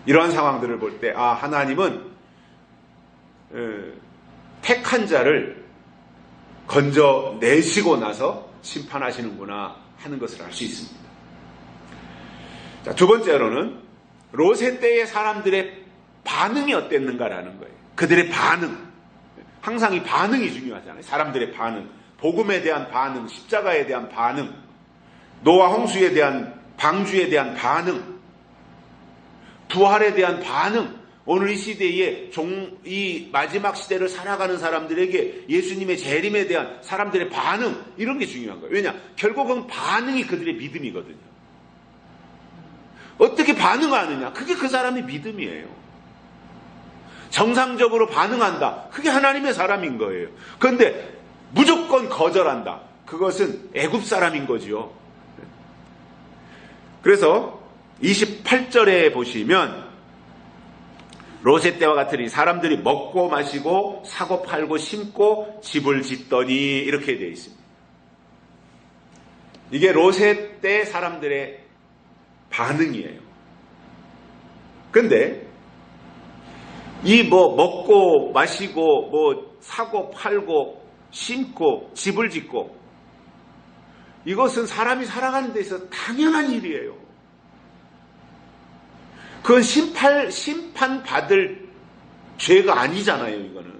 이러한 상황들을 볼 때 하나님은 택한 자를 건져내시고 나서 심판하시는구나 하는 것을 알 수 있습니다. 자, 두 번째로는 롯의 때의 사람들의 반응이 어땠는가라는 거예요. 그들의 반응. 항상 이 반응이 중요하잖아요. 사람들의 반응. 복음에 대한 반응, 십자가에 대한 반응, 노아 홍수에 대한 방주에 대한 반응, 부활에 대한 반응. 오늘 이 시대에 이 마지막 시대를 살아가는 사람들에게 예수님의 재림에 대한 사람들의 반응, 이런 게 중요한 거예요. 왜냐? 결국은 반응이 그들의 믿음이거든요. 어떻게 반응하느냐? 그게 그 사람의 믿음이에요. 정상적으로 반응한다. 그게 하나님의 사람인 거예요. 그런데 무조건 거절한다. 그것은 애굽 사람인 거지요. 그래서 28절에 보시면 롯의 때와 같으니 사람들이 먹고 마시고 사고 팔고 심고 집을 짓더니 이렇게 되어 있습니다. 이게 롯의 때 사람들의 반응이에요. 근데 이 먹고 마시고 사고 팔고 심고 집을 짓고, 이것은 사람이 살아가는 데 있어서 당연한 일이에요. 그건 심판받을 죄가 아니잖아요. 이거는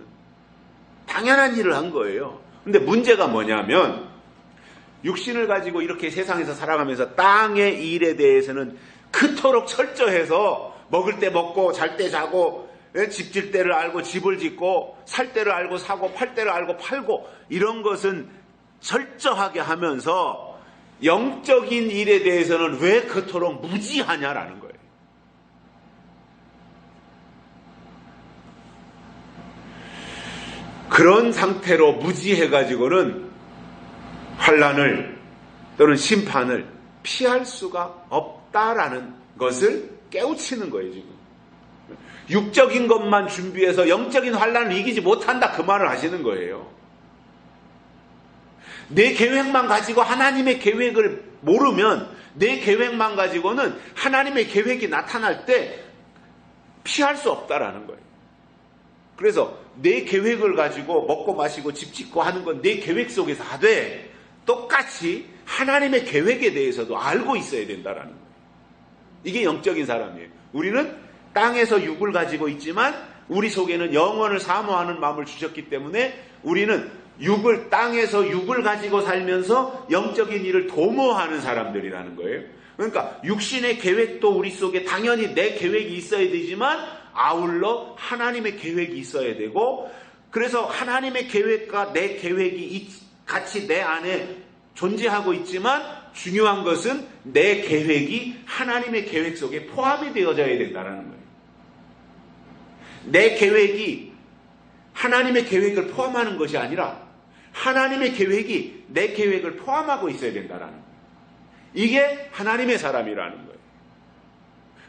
당연한 일을 한 거예요. 근데 문제가 뭐냐면, 육신을 가지고 이렇게 세상에서 살아가면서 땅의 일에 대해서는 그토록 철저해서 먹을 때 먹고 잘 때 자고, 집 질 때를 알고 집을 짓고, 살 때를 알고 사고 팔 때를 알고 팔고, 이런 것은 철저하게 하면서 영적인 일에 대해서는 왜 그토록 무지하냐라는 거예요. 그런 상태로 무지해가지고는 환난을 또는 심판을 피할 수가 없다라는 것을 깨우치는 거예요. 지금 육적인 것만 준비해서 영적인 환난을 이기지 못한다, 그 말을 하시는 거예요. 내 계획만 가지고 하나님의 계획을 모르면, 내 계획만 가지고는 하나님의 계획이 나타날 때 피할 수 없다라는 거예요. 그래서 내 계획을 가지고 먹고 마시고 집 짓고 하는 건 내 계획 속에서 하되, 똑같이 하나님의 계획에 대해서도 알고 있어야 된다라는 거예요. 이게 영적인 사람이에요. 우리는 땅에서 육을 가지고 있지만 우리 속에는 영원을 사모하는 마음을 주셨기 때문에 우리는 땅에서 육을 가지고 살면서 영적인 일을 도모하는 사람들이라는 거예요. 그러니까 육신의 계획도 우리 속에 당연히 내 계획이 있어야 되지만 아울러 하나님의 계획이 있어야 되고, 그래서 하나님의 계획과 내 계획이 같이 내 안에 존재하고 있지만 중요한 것은 내 계획이 하나님의 계획 속에 포함이 되어져야 된다는 거예요. 내 계획이 하나님의 계획을 포함하는 것이 아니라 하나님의 계획이 내 계획을 포함하고 있어야 된다는 거예요. 이게 하나님의 사람이라는 거예요.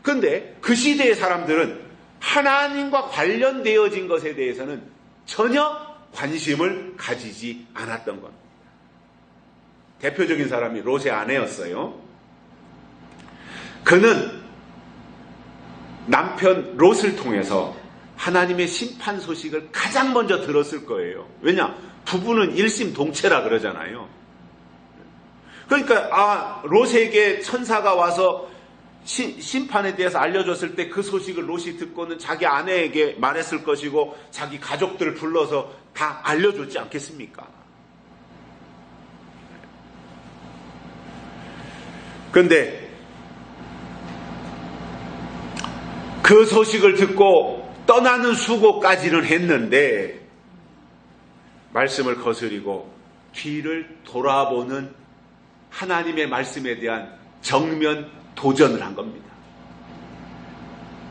그런데 그 시대의 사람들은 하나님과 관련되어진 것에 대해서는 전혀 관심을 가지지 않았던 겁니다. 대표적인 사람이 롯의 아내였어요. 그는 남편 롯을 통해서 하나님의 심판 소식을 가장 먼저 들었을 거예요. 왜냐? 부부는 일심동체라 그러잖아요. 그러니까 롯에게 천사가 와서 심판에 대해서 알려줬을 때 그 소식을 롯이 듣고는 자기 아내에게 말했을 것이고 자기 가족들을 불러서 다 알려줬지 않겠습니까? 그런데 그 소식을 듣고 떠나는 수고까지는 했는데 말씀을 거스리고 뒤를 돌아보는 하나님의 말씀에 대한 정면 도전을 한 겁니다.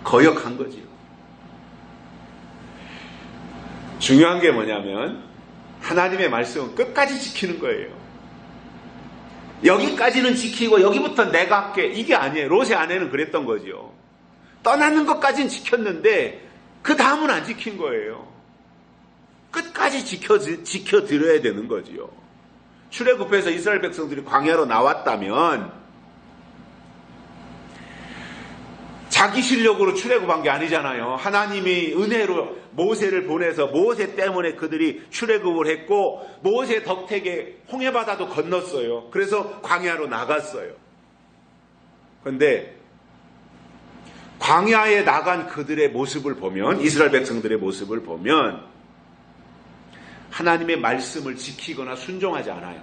거역한 거지요. 중요한 게 뭐냐면 하나님의 말씀은 끝까지 지키는 거예요. 여기까지는 지키고 여기부터 내가 할게, 이게 아니에요. 롯의 아내는 그랬던 거죠. 떠나는 것까지는 지켰는데 그 다음은 안 지킨 거예요. 끝까지 지켜드려야 되는 거지요. 출애굽해서 이스라엘 백성들이 광야로 나왔다면 자기 실력으로 출애굽한 게 아니잖아요. 하나님이 은혜로 모세를 보내서 모세 때문에 그들이 출애굽을 했고 모세 덕택에 홍해바다도 건넜어요. 그래서 광야로 나갔어요. 그런데 광야에 나간 그들의 모습을 보면, 이스라엘 백성들의 모습을 보면 하나님의 말씀을 지키거나 순종하지 않아요.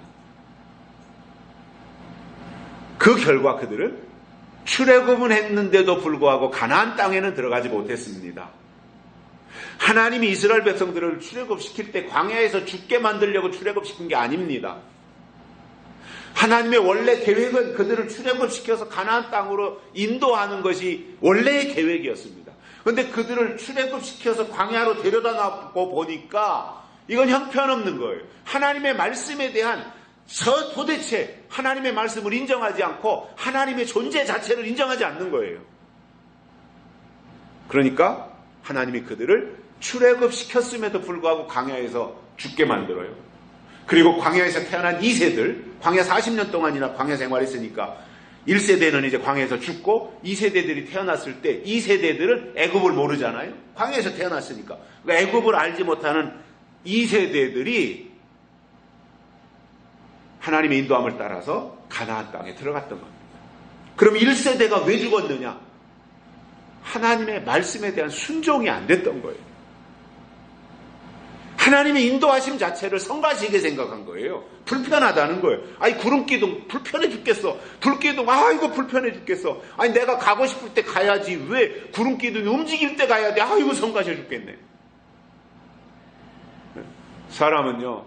그 결과 그들은 출애굽은 했는데도 불구하고 가나안 땅에는 들어가지 못했습니다. 하나님이 이스라엘 백성들을 출애굽시킬 때 광야에서 죽게 만들려고 출애굽시킨 게 아닙니다. 하나님의 원래 계획은 그들을 출애굽시켜서 가나안 땅으로 인도하는 것이 원래의 계획이었습니다. 그런데 그들을 출애굽시켜서 광야로 데려다 놔고 보니까 이건 형편없는 거예요. 하나님의 말씀에 대한 도대체 하나님의 말씀을 인정하지 않고 하나님의 존재 자체를 인정하지 않는 거예요. 그러니까 하나님이 그들을 출애굽시켰음에도 불구하고 광야에서 죽게 만들어요. 그리고 광야에서 태어난 2세들, 광야 40년 동안이나 광야 생활했으니까 1세대는 이제 광야에서 죽고 2세대들이 태어났을 때 2세대들은 애굽을 모르잖아요. 광야에서 태어났으니까. 그러니까 애굽을 알지 못하는 2세대들이 하나님의 인도함을 따라서 가나안 땅에 들어갔던 겁니다. 그럼 1세대가 왜 죽었느냐? 하나님의 말씀에 대한 순종이 안 됐던 거예요. 하나님의 인도하심 자체를 성가시게 생각한 거예요. 불편하다는 거예요. 아니 구름기둥 불편해 죽겠어. 불기둥 아이고 불편해 죽겠어. 아니 내가 가고 싶을 때 가야지 왜 구름기둥이 움직일 때 가야 돼. 아이고 성가셔 죽겠네. 사람은요,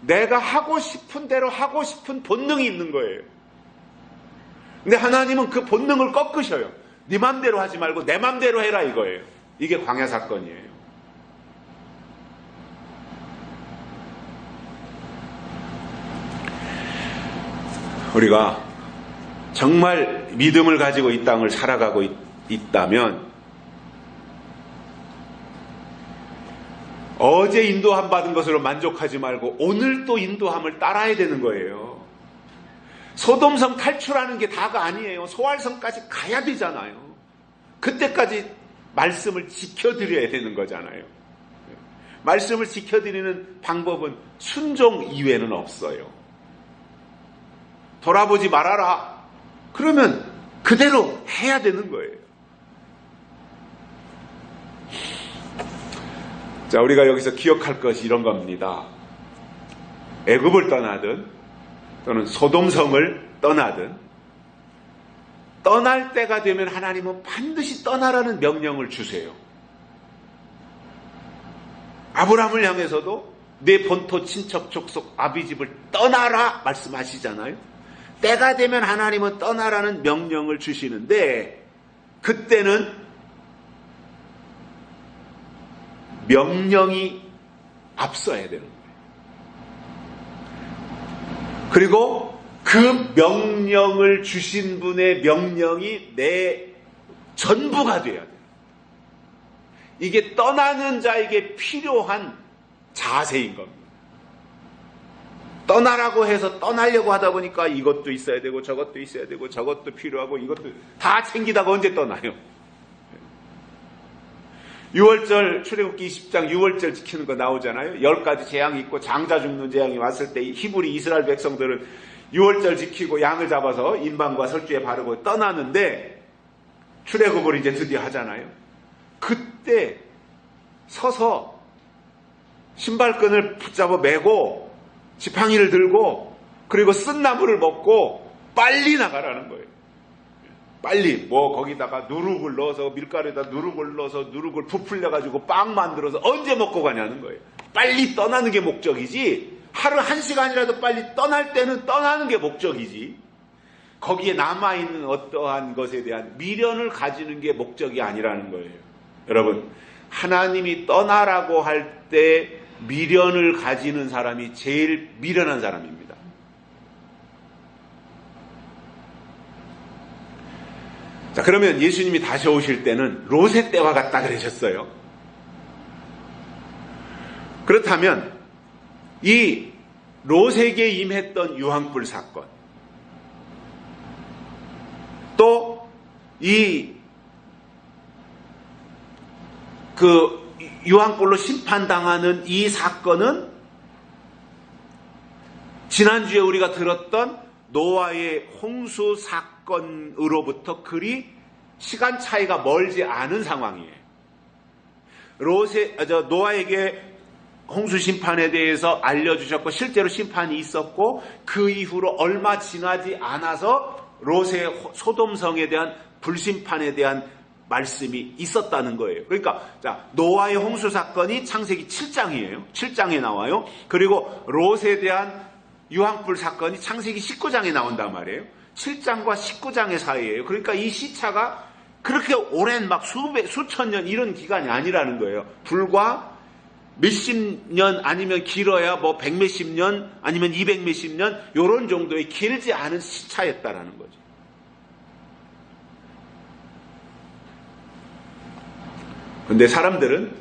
내가 하고 싶은 대로 하고 싶은 본능이 있는 거예요. 근데 하나님은 그 본능을 꺾으셔요. 네 맘대로 하지 말고 내 맘대로 해라 이거예요. 이게 광야 사건이에요. 우리가 정말 믿음을 가지고 이 땅을 살아가고 있다면 어제 인도함 받은 것으로 만족하지 말고 오늘 또 인도함을 따라야 되는 거예요. 소돔성 탈출하는 게 다가 아니에요. 소알성까지 가야 되잖아요. 그때까지 말씀을 지켜드려야 되는 거잖아요. 말씀을 지켜드리는 방법은 순종 이외에는 없어요. 돌아보지 말아라. 그러면 그대로 해야 되는 거예요. 자, 우리가 여기서 기억할 것이 이런 겁니다. 애굽을 떠나든 또는 소돔성을 떠나든 떠날 때가 되면 하나님은 반드시 떠나라는 명령을 주세요. 아브라함을 향해서도 내 본토 친척 족속 아비집을 떠나라 말씀하시잖아요. 때가 되면 하나님은 떠나라는 명령을 주시는데 그때는 명령이 앞서야 되는 거예요. 그리고 그 명령을 주신 분의 명령이 내 전부가 돼야 돼요. 이게 떠나는 자에게 필요한 자세인 겁니다. 떠나라고 해서 떠나려고 하다 보니까 이것도 있어야 되고 저것도 있어야 되고 저것도 필요하고 이것도 다 챙기다가 언제 떠나요? 6월절 출애굽기 20장 6월절 지키는 거 나오잖아요. 10가지 재앙이 있고 장자 죽는 재앙이 왔을 때 히브리 이스라엘 백성들은 6월절 지키고 양을 잡아서 인방과 설주에 바르고 떠나는데 출애굽을 이제 드디어 하잖아요. 그때 서서 신발끈을 붙잡아 매고 지팡이를 들고 그리고 쓴 나무를 먹고 빨리 나가라는 거예요. 빨리 거기다가 누룩을 넣어서 밀가루에다 누룩을 넣어서 누룩을 부풀려가지고 빵 만들어서 언제 먹고 가냐는 거예요. 빨리 떠나는 게 목적이지 하루 1시간이라도 빨리 떠날 때는 떠나는 게 목적이지 거기에 남아있는 어떠한 것에 대한 미련을 가지는 게 목적이 아니라는 거예요. 여러분 하나님이 떠나라고 할 때 미련을 가지는 사람이 제일 미련한 사람입니다. 자, 그러면 예수님이 다시 오실 때는 롯의 때와 같다 그러셨어요. 그렇다면 이 롯에게 임했던 유황불 사건 또 유황불로 심판당하는 이 사건은 지난주에 우리가 들었던 노아의 홍수 사건으로부터 그리 시간 차이가 멀지 않은 상황이에요. 노아에게 홍수 심판에 대해서 알려주셨고 실제로 심판이 있었고 그 이후로 얼마 지나지 않아서 롯의 소돔성에 대한 불심판에 대한 말씀이 있었다는 거예요. 그러니까 노아의 홍수 사건이 창세기 7장이에요. 7장에 나와요. 그리고 롯에 대한 유황불 사건이 창세기 19장에 나온단 말이에요. 7장과 19장의 사이예요. 그러니까 이 시차가 그렇게 오랜 수천 년 이런 기간이 아니라는 거예요. 불과 몇십 년 아니면 길어야 백몇십 년 아니면 200몇십 년 이런 정도의 길지 않은 시차였다라는 거죠. 근데 사람들은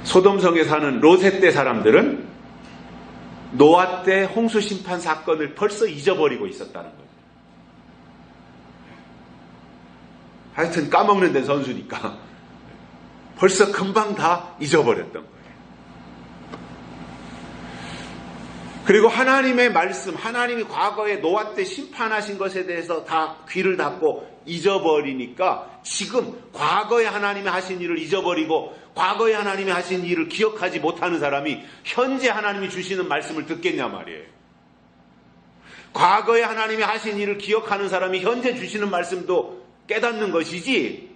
소돔성에 사는 롯의 때 사람들은 노아 때 홍수 심판 사건을 벌써 잊어버리고 있었다는 거죠. 하여튼 까먹는 데 선수니까 벌써 금방 다 잊어버렸던 거예요. 그리고 하나님의 말씀, 하나님이 과거에 노아 때 심판하신 것에 대해서 다 귀를 닫고 잊어버리니까 지금 과거에 하나님이 하신 일을 잊어버리고 과거에 하나님이 하신 일을 기억하지 못하는 사람이 현재 하나님이 주시는 말씀을 듣겠냐 말이에요. 과거에 하나님이 하신 일을 기억하는 사람이 현재 주시는 말씀도 깨닫는 것이지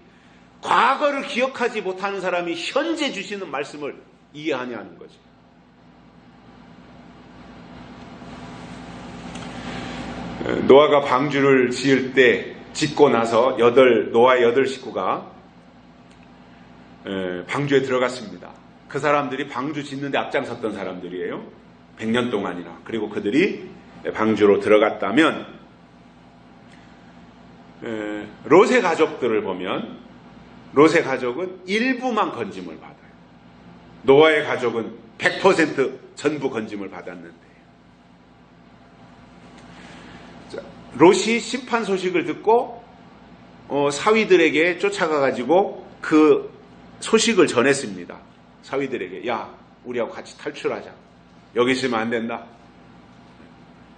과거를 기억하지 못하는 사람이 현재 주시는 말씀을 이해하냐는 거죠. 노아가 방주를 지을 때 짓고 나서 노아의 8 식구가 방주에 들어갔습니다. 그 사람들이 방주 짓는데 앞장섰던 사람들이에요. 100년 동안이나. 그리고 그들이 방주로 들어갔다면 롯의 가족들을 보면 롯의 가족은 일부만 건짐을 받아요. 노아의 가족은 100% 전부 건짐을 받았는데 롯이 심판 소식을 듣고 사위들에게 쫓아가가지고 그 소식을 전했습니다. 사위들에게 야 우리하고 같이 탈출하자. 여기 있으면 안 된다.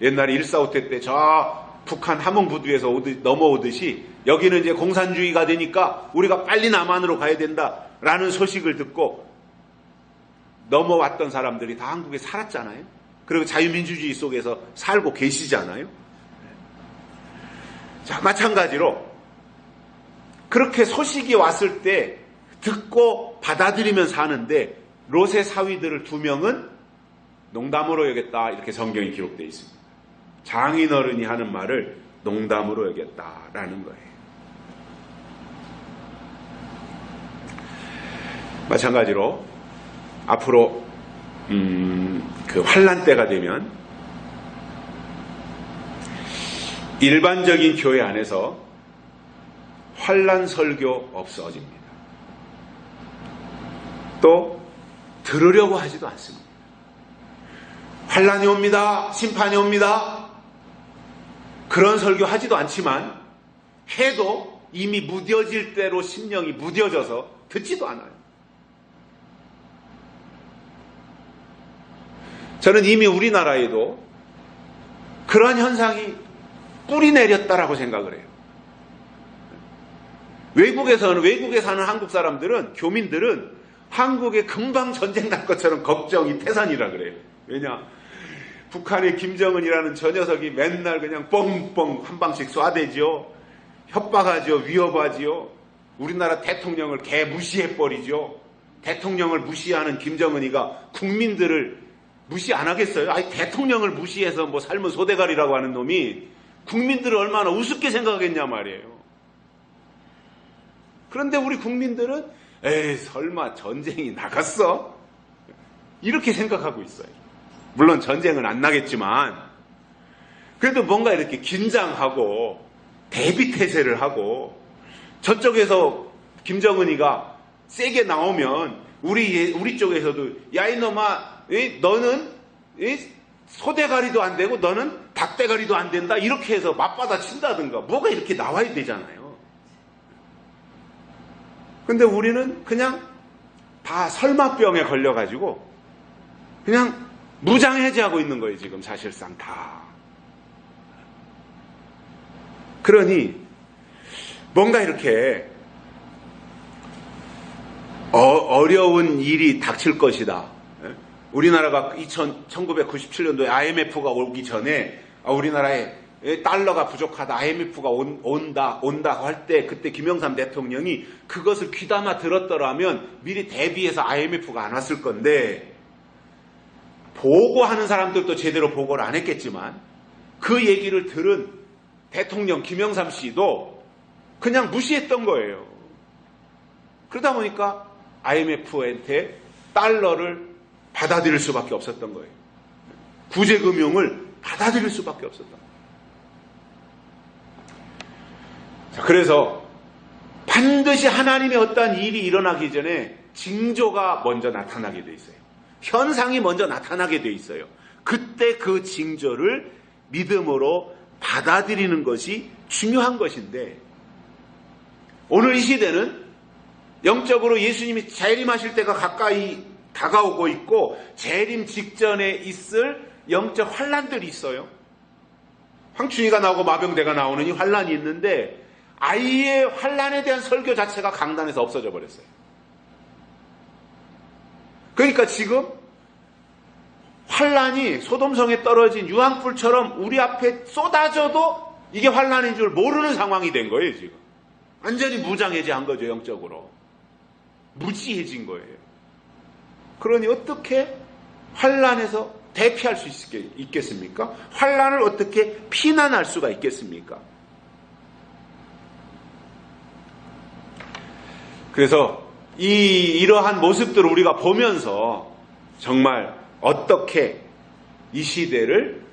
옛날에 145태 때 저 북한 함흥부두에서 넘어오듯이 여기는 이제 공산주의가 되니까 우리가 빨리 남한으로 가야 된다라는 소식을 듣고 넘어왔던 사람들이 다 한국에 살았잖아요. 그리고 자유민주주의 속에서 살고 계시잖아요. 자, 마찬가지로 그렇게 소식이 왔을 때 듣고 받아들이면서 사는데 롯의 사위들을 2명은 농담으로 여겼다, 이렇게 성경이 기록되어 있습니다. 장인어른이 하는 말을 농담으로 여겼다라는 거예요. 마찬가지로 앞으로 그 환란 때가 되면 일반적인 교회 안에서 환란 설교 없어집니다. 또 들으려고 하지도 않습니다. 환란이 옵니다. 심판이 옵니다. 그런 설교 하지도 않지만 해도 이미 무뎌질 대로 심령이 무뎌져서 듣지도 않아요. 저는 이미 우리나라에도 그러한 현상이 뿌리 내렸다라고 생각을 해요. 외국에 사는 한국 사람들은, 교민들은 한국에 금방 전쟁 날 것처럼 걱정이 태산이라 그래요. 왜냐? 북한의 김정은이라는 저 녀석이 맨날 그냥 뻥뻥 한 방씩 쏴대죠. 협박하죠. 위협하지요. 우리나라 대통령을 개 무시해버리죠. 대통령을 무시하는 김정은이가 국민들을 무시 안 하겠어요? 아니, 대통령을 무시해서 뭐 삶은 소대가리라고 하는 놈이 국민들을 얼마나 우습게 생각하겠냐 말이에요. 그런데 우리 국민들은 에이, 설마 전쟁이 나갔어? 이렇게 생각하고 있어요. 물론 전쟁은 안 나겠지만 그래도 뭔가 이렇게 긴장하고 대비태세를 하고 저쪽에서 김정은이가 세게 나오면 우리 쪽에서도 야 이놈아, 너는 소대가리도 안 되고 너는 닭대가리도 안 된다, 이렇게 해서 맞받아 친다든가 뭐가 이렇게 나와야 되잖아요. 근데 우리는 그냥 다 설마병에 걸려가지고 그냥 무장해제하고 있는 거예요, 지금 사실상 다. 그러니 뭔가 이렇게 어려운 일이 닥칠 것이다. 우리나라가 1997년도에 IMF가 오기 전에 우리나라에 달러가 부족하다, IMF가 온다 할 때 그때 김영삼 대통령이 그것을 귀담아 들었더라면 미리 대비해서 IMF가 안 왔을 건데, 보고하는 사람들도 제대로 보고를 안 했겠지만 그 얘기를 들은 대통령 김영삼 씨도 그냥 무시했던 거예요. 그러다 보니까 IMF한테 달러를 받아들일 수밖에 없었던 거예요. 구제금융을 받아들일 수밖에 없었던 거예요. 자, 그래서 반드시 하나님의 어떠한 일이 일어나기 전에 징조가 먼저 나타나게 돼 있어요. 현상이 먼저 나타나게 돼 있어요. 그때 그 징조를 믿음으로 받아들이는 것이 중요한 것인데, 오늘 이 시대는 영적으로 예수님이 재림하실 때가 가까이 다가오고 있고 재림 직전에 있을 영적 환란들이 있어요. 황충이가 나오고 마병대가 나오는 이 환란이 있는데 아예 환란에 대한 설교 자체가 강단에서 없어져 버렸어요. 그러니까 지금 환란이 소돔성에 떨어진 유황불처럼 우리 앞에 쏟아져도 이게 환란인 줄 모르는 상황이 된 거예요. 지금 완전히 무장해제한 거죠. 영적으로 무지해진 거예요. 그러니 어떻게 환란에서 대피할 수 있겠습니까? 환란을 어떻게 피난할 수가 있겠습니까? 그래서 이러한 모습들을 우리가 보면서 정말 어떻게 이 시대를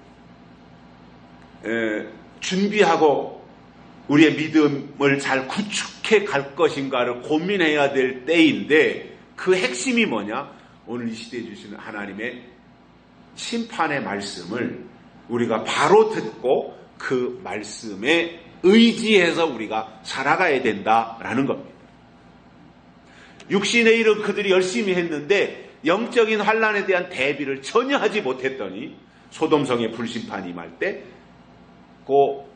준비하고 우리의 믿음을 잘 구축해 갈 것인가를 고민해야 될 때인데, 그 핵심이 뭐냐? 오늘 이 시대에 주시는 하나님의 심판의 말씀을 우리가 바로 듣고 그 말씀에 의지해서 우리가 살아가야 된다라는 겁니다. 육신의 일은 그들이 열심히 했는데 영적인 환란에 대한 대비를 전혀 하지 못했더니 소돔성의 불심판이 임할 때 그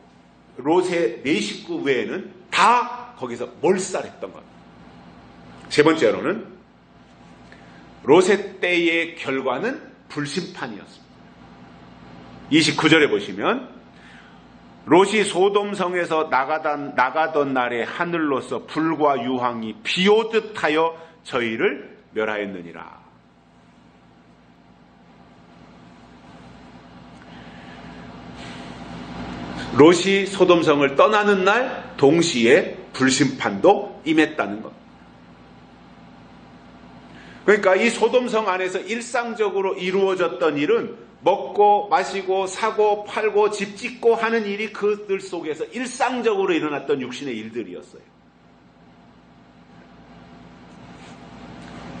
롯의 4식구 외에는 다 거기서 몰살했던 겁니다. 세 번째로는 롯의 때의 결과는 불심판이었습니다. 29절에 보시면 롯이 소돔성에서 나가던 날에 하늘로서 불과 유황이 비오듯 하여 저희를 멸하였느니라. 롯이 소돔성을 떠나는 날 동시에 불심판도 임했다는 것. 그러니까 이 소돔성 안에서 일상적으로 이루어졌던 일은 먹고 마시고 사고 팔고 집 짓고 하는 일이 그들 속에서 일상적으로 일어났던 육신의 일들이었어요.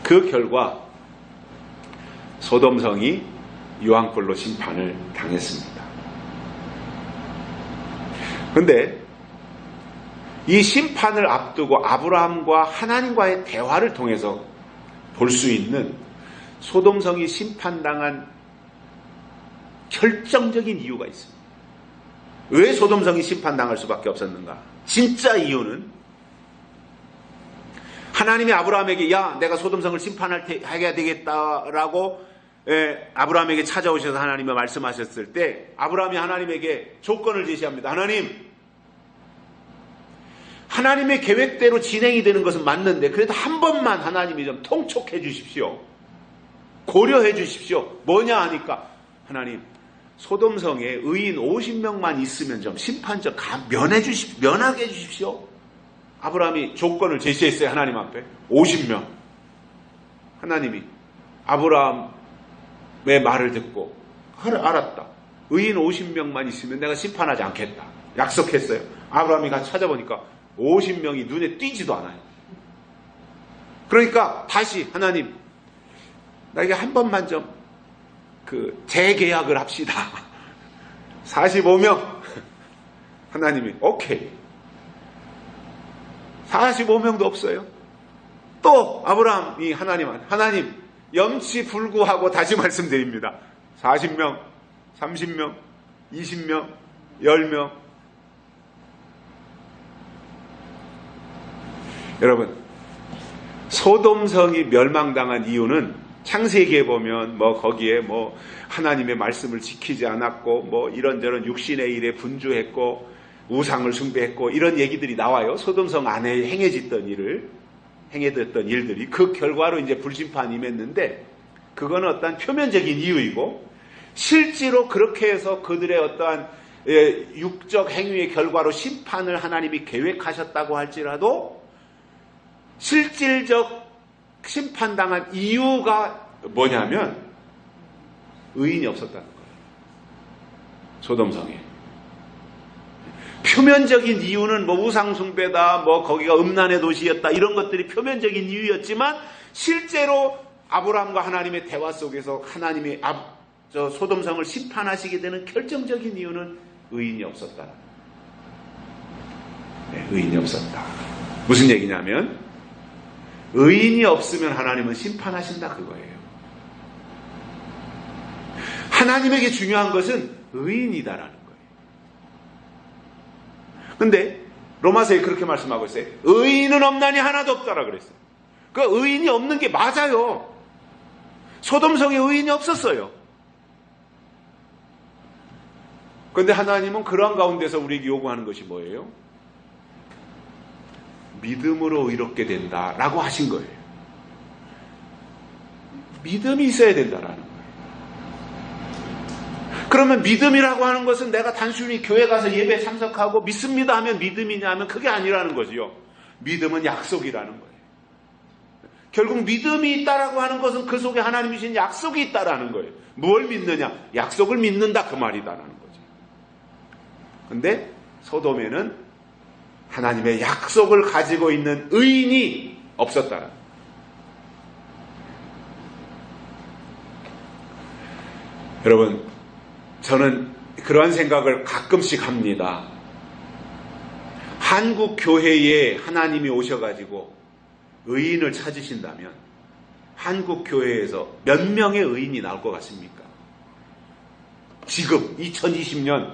그 결과 소돔성이 유황불로 심판을 당했습니다. 그런데 이 심판을 앞두고 아브라함과 하나님과의 대화를 통해서 볼 수 있는 소돔성이 심판당한 결정적인 이유가 있습니다. 왜 소돔성이 심판당할 수밖에 없었는가? 진짜 이유는 하나님이 아브라함에게 야 내가 소돔성을 심판해야 되겠다라고 아브라함에게 찾아오셔서 하나님이 말씀하셨을 때 아브라함이 하나님에게 조건을 제시합니다. 하나님의 계획대로 진행이 되는 것은 맞는데 그래도 한 번만 하나님이 좀 통촉해 주십시오. 고려해 주십시오. 뭐냐 하니까 하나님 소돔성에 의인 50명만 있으면 좀 심판적 면하게 해 주십시오. 아브라함이 조건을 제시했어요. 하나님 앞에 50명. 하나님이 아브라함의 말을 듣고 알았다. 의인 50명만 있으면 내가 심판하지 않겠다. 약속했어요. 아브라함이 가서 찾아보니까 50명이 눈에 띄지도 않아요. 그러니까 다시 하나님 나에게 한 번만 좀 재계약을 합시다. 45명. 하나님이 오케이. 45명도 없어요. 또 아브라함이 하나님 염치불구하고 다시 말씀드립니다. 40명, 30명, 20명, 10명. 여러분, 소돔성이 멸망당한 이유는 창세기에 보면 거기에 하나님의 말씀을 지키지 않았고 이런저런 육신의 일에 분주했고 우상을 숭배했고 이런 얘기들이 나와요. 소돔성 안에 행해졌던 일들이 그 결과로 이제 불심판이 임했는데 그거는 어떠한 표면적인 이유이고 실제로 그렇게 해서 그들의 어떠한 육적 행위의 결과로 심판을 하나님이 계획하셨다고 할지라도 실질적 심판당한 이유가 뭐냐면 의인이 없었다는 거예요. 소돔성에. 표면적인 이유는 우상숭배다, 거기가 음란의 도시였다 이런 것들이 표면적인 이유였지만 실제로 아브라함과 하나님의 대화 속에서 하나님이 소돔성을 심판하시게 되는 결정적인 이유는 의인이 없었다. 네, 의인이 없었다. 무슨 얘기냐면 의인이 없으면 하나님은 심판하신다 그거예요. 하나님에게 중요한 것은 의인이다라는 거예요. 그런데 로마서에 그렇게 말씀하고 있어요. 의인은 없나니 하나도 없다라 그랬어요. 그 의인이 없는 게 맞아요. 소돔성에 의인이 없었어요. 그런데 하나님은 그러한 가운데서 우리에게 요구하는 것이 뭐예요? 믿음으로 의롭게 된다라고 하신 거예요. 믿음이 있어야 된다라는 거예요. 그러면 믿음이라고 하는 것은 내가 단순히 교회 가서 예배 참석하고 믿습니다 하면 믿음이냐 하면 그게 아니라는 거지요. 믿음은 약속이라는 거예요. 결국 믿음이 있다라고 하는 것은 그 속에 하나님이 주신 약속이 있다라는 거예요. 뭘 믿느냐? 약속을 믿는다 그 말이다라는 거죠. 그런데 소돔에는 하나님의 약속을 가지고 있는 의인이 없었다는 거예요. 여러분, 저는 그러한 생각을 가끔씩 합니다. 한국 교회에 하나님이 오셔가지고 의인을 찾으신다면 한국 교회에서 몇 명의 의인이 나올 것 같습니까? 지금 2020년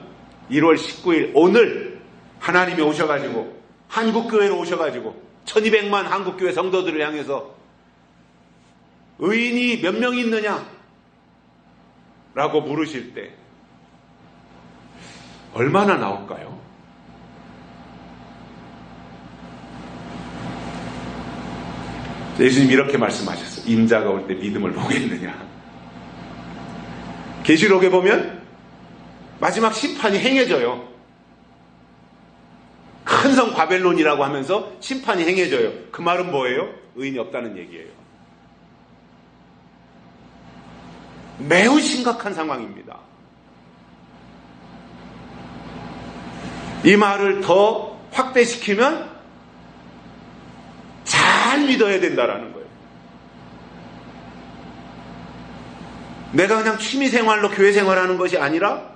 1월 19일 오늘 하나님이 오셔가지고 한국교회로 오셔가지고 1200만 한국교회 성도들을 향해서 의인이 몇 명 있느냐? 라고 물으실 때 얼마나 나올까요? 예수님 이렇게 말씀하셨어요. 인자가 올 때 믿음을 보겠느냐? 계시록에 보면 마지막 심판이 행해져요. 큰 성 바벨론이라고 하면서 심판이 행해져요. 그 말은 뭐예요? 의인이 없다는 얘기예요. 매우 심각한 상황입니다. 이 말을 더 확대시키면 잘 믿어야 된다라는 거예요. 내가 그냥 취미생활로 교회 생활하는 것이 아니라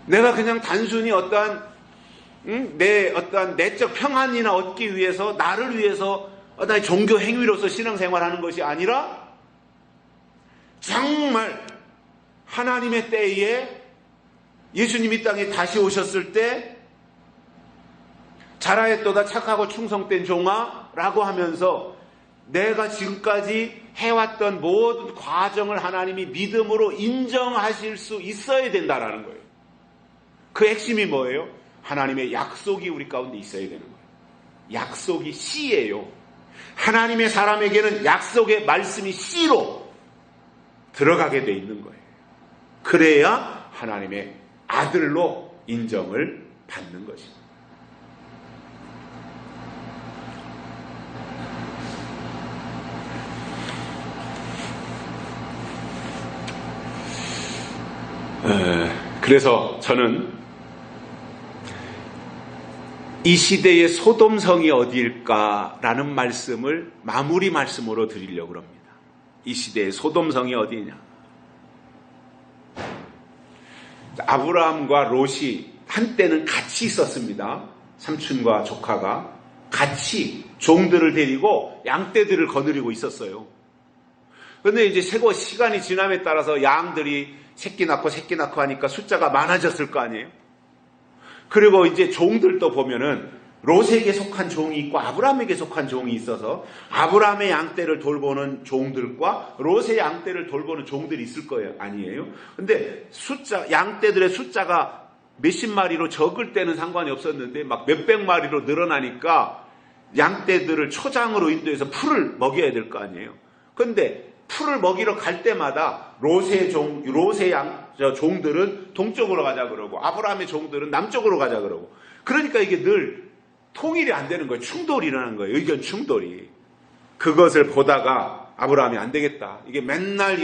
내가 그냥 단순히 내 어떠한 내적 평안이나 얻기 위해서 나를 위해서 어떤 종교 행위로서 신앙생활하는 것이 아니라 정말 하나님의 때에 예수님이 땅에 다시 오셨을 때 잘하였도다 착하고 충성된 종아 라고 하면서 내가 지금까지 해왔던 모든 과정을 하나님이 믿음으로 인정하실 수 있어야 된다라는 거예요. 그 핵심이 뭐예요? 하나님의 약속이 우리 가운데 있어야 되는 거예요. 약속이 씨예요. 하나님의 사람에게는 약속의 말씀이 씨로 들어가게 돼 있는 거예요. 그래야 하나님의 아들로 인정을 받는 것입니다. 그래서 저는 이 시대의 소돔성이 어디일까라는 말씀을 마무리 말씀으로 드리려고 합니다. 이 시대의 소돔성이 어디냐? 아브라함과 롯이 한때는 같이 있었습니다. 삼촌과 조카가 같이 종들을 데리고 양떼들을 거느리고 있었어요. 그런데 이제 시간이 지남에 따라서 양들이 새끼 낳고 하니까 숫자가 많아졌을 거 아니에요? 그리고 이제 종들도 보면은 롯에게 속한 종이 있고 아브라함에게 속한 종이 있어서 아브라함의 양떼를 돌보는 종들과 롯의 양떼를 돌보는 종들이 있을 거예요. 아니에요? 근데 양떼들의 숫자가 몇십 마리로 적을 때는 상관이 없었는데 막 몇백 마리로 늘어나니까 양떼들을 초장으로 인도해서 풀을 먹여야 될 거 아니에요? 근데 풀을 먹이러 갈 때마다 롯의 종들은 동쪽으로 가자 그러고 아브라함의 종들은 남쪽으로 가자 그러고 그러니까 이게 늘 통일이 안 되는 거예요. 충돌이 일어나는 거예요. 의견 충돌이. 그것을 보다가 아브라함이 안 되겠다. 이게 맨날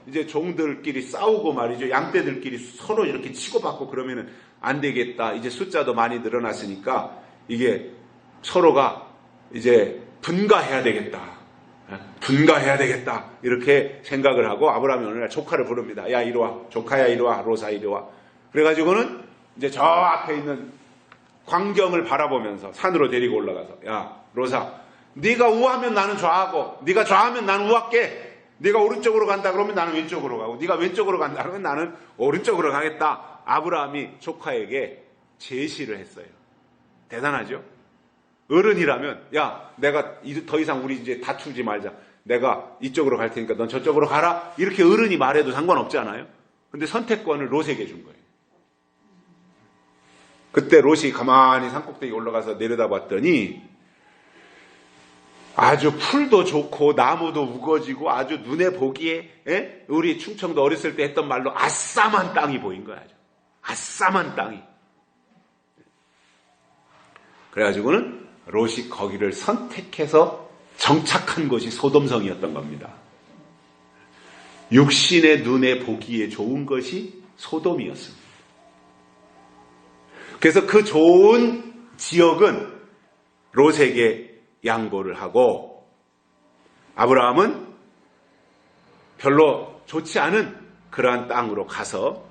이제 종들끼리 싸우고 말이죠. 양떼들끼리 서로 이렇게 치고받고 그러면은 안 되겠다. 이제 숫자도 많이 늘어났으니까 이게 서로가 이제 분가해야 되겠다. 이렇게 생각을 하고 아브라함이 어느 날 조카를 부릅니다. 야 이리 와. 조카야 이리 와. 롯아 이리 와. 그래가지고는 이제 저 앞에 있는 광경을 바라보면서 산으로 데리고 올라가서 야 롯아 네가 우하면 나는 좌하고 네가 좌하면 나는 우할게. 네가 오른쪽으로 간다 그러면 나는 왼쪽으로 가고 네가 왼쪽으로 간다 그러면 나는 오른쪽으로 가겠다. 아브라함이 조카에게 제시를 했어요. 대단하죠? 어른이라면 야 내가 더 이상 우리 이제 다투지 말자. 내가 이쪽으로 갈 테니까 넌 저쪽으로 가라. 이렇게 어른이 말해도 상관없지 않아요? 근데 선택권을 롯에게 준 거예요. 그때 롯이 가만히 산꼭대기 올라가서 내려다봤더니 아주 풀도 좋고 나무도 우거지고 아주 눈에 보기에 우리 충청도 어렸을 때 했던 말로 아싸만 땅이 보인 거야. 아싸만 땅이. 그래가지고는 롯이 거기를 선택해서 정착한 곳이 소돔성이었던 겁니다. 육신의 눈에 보기에 좋은 것이 소돔이었습니다. 그래서 그 좋은 지역은 롯에게 양보를 하고 아브라함은 별로 좋지 않은 그러한 땅으로 가서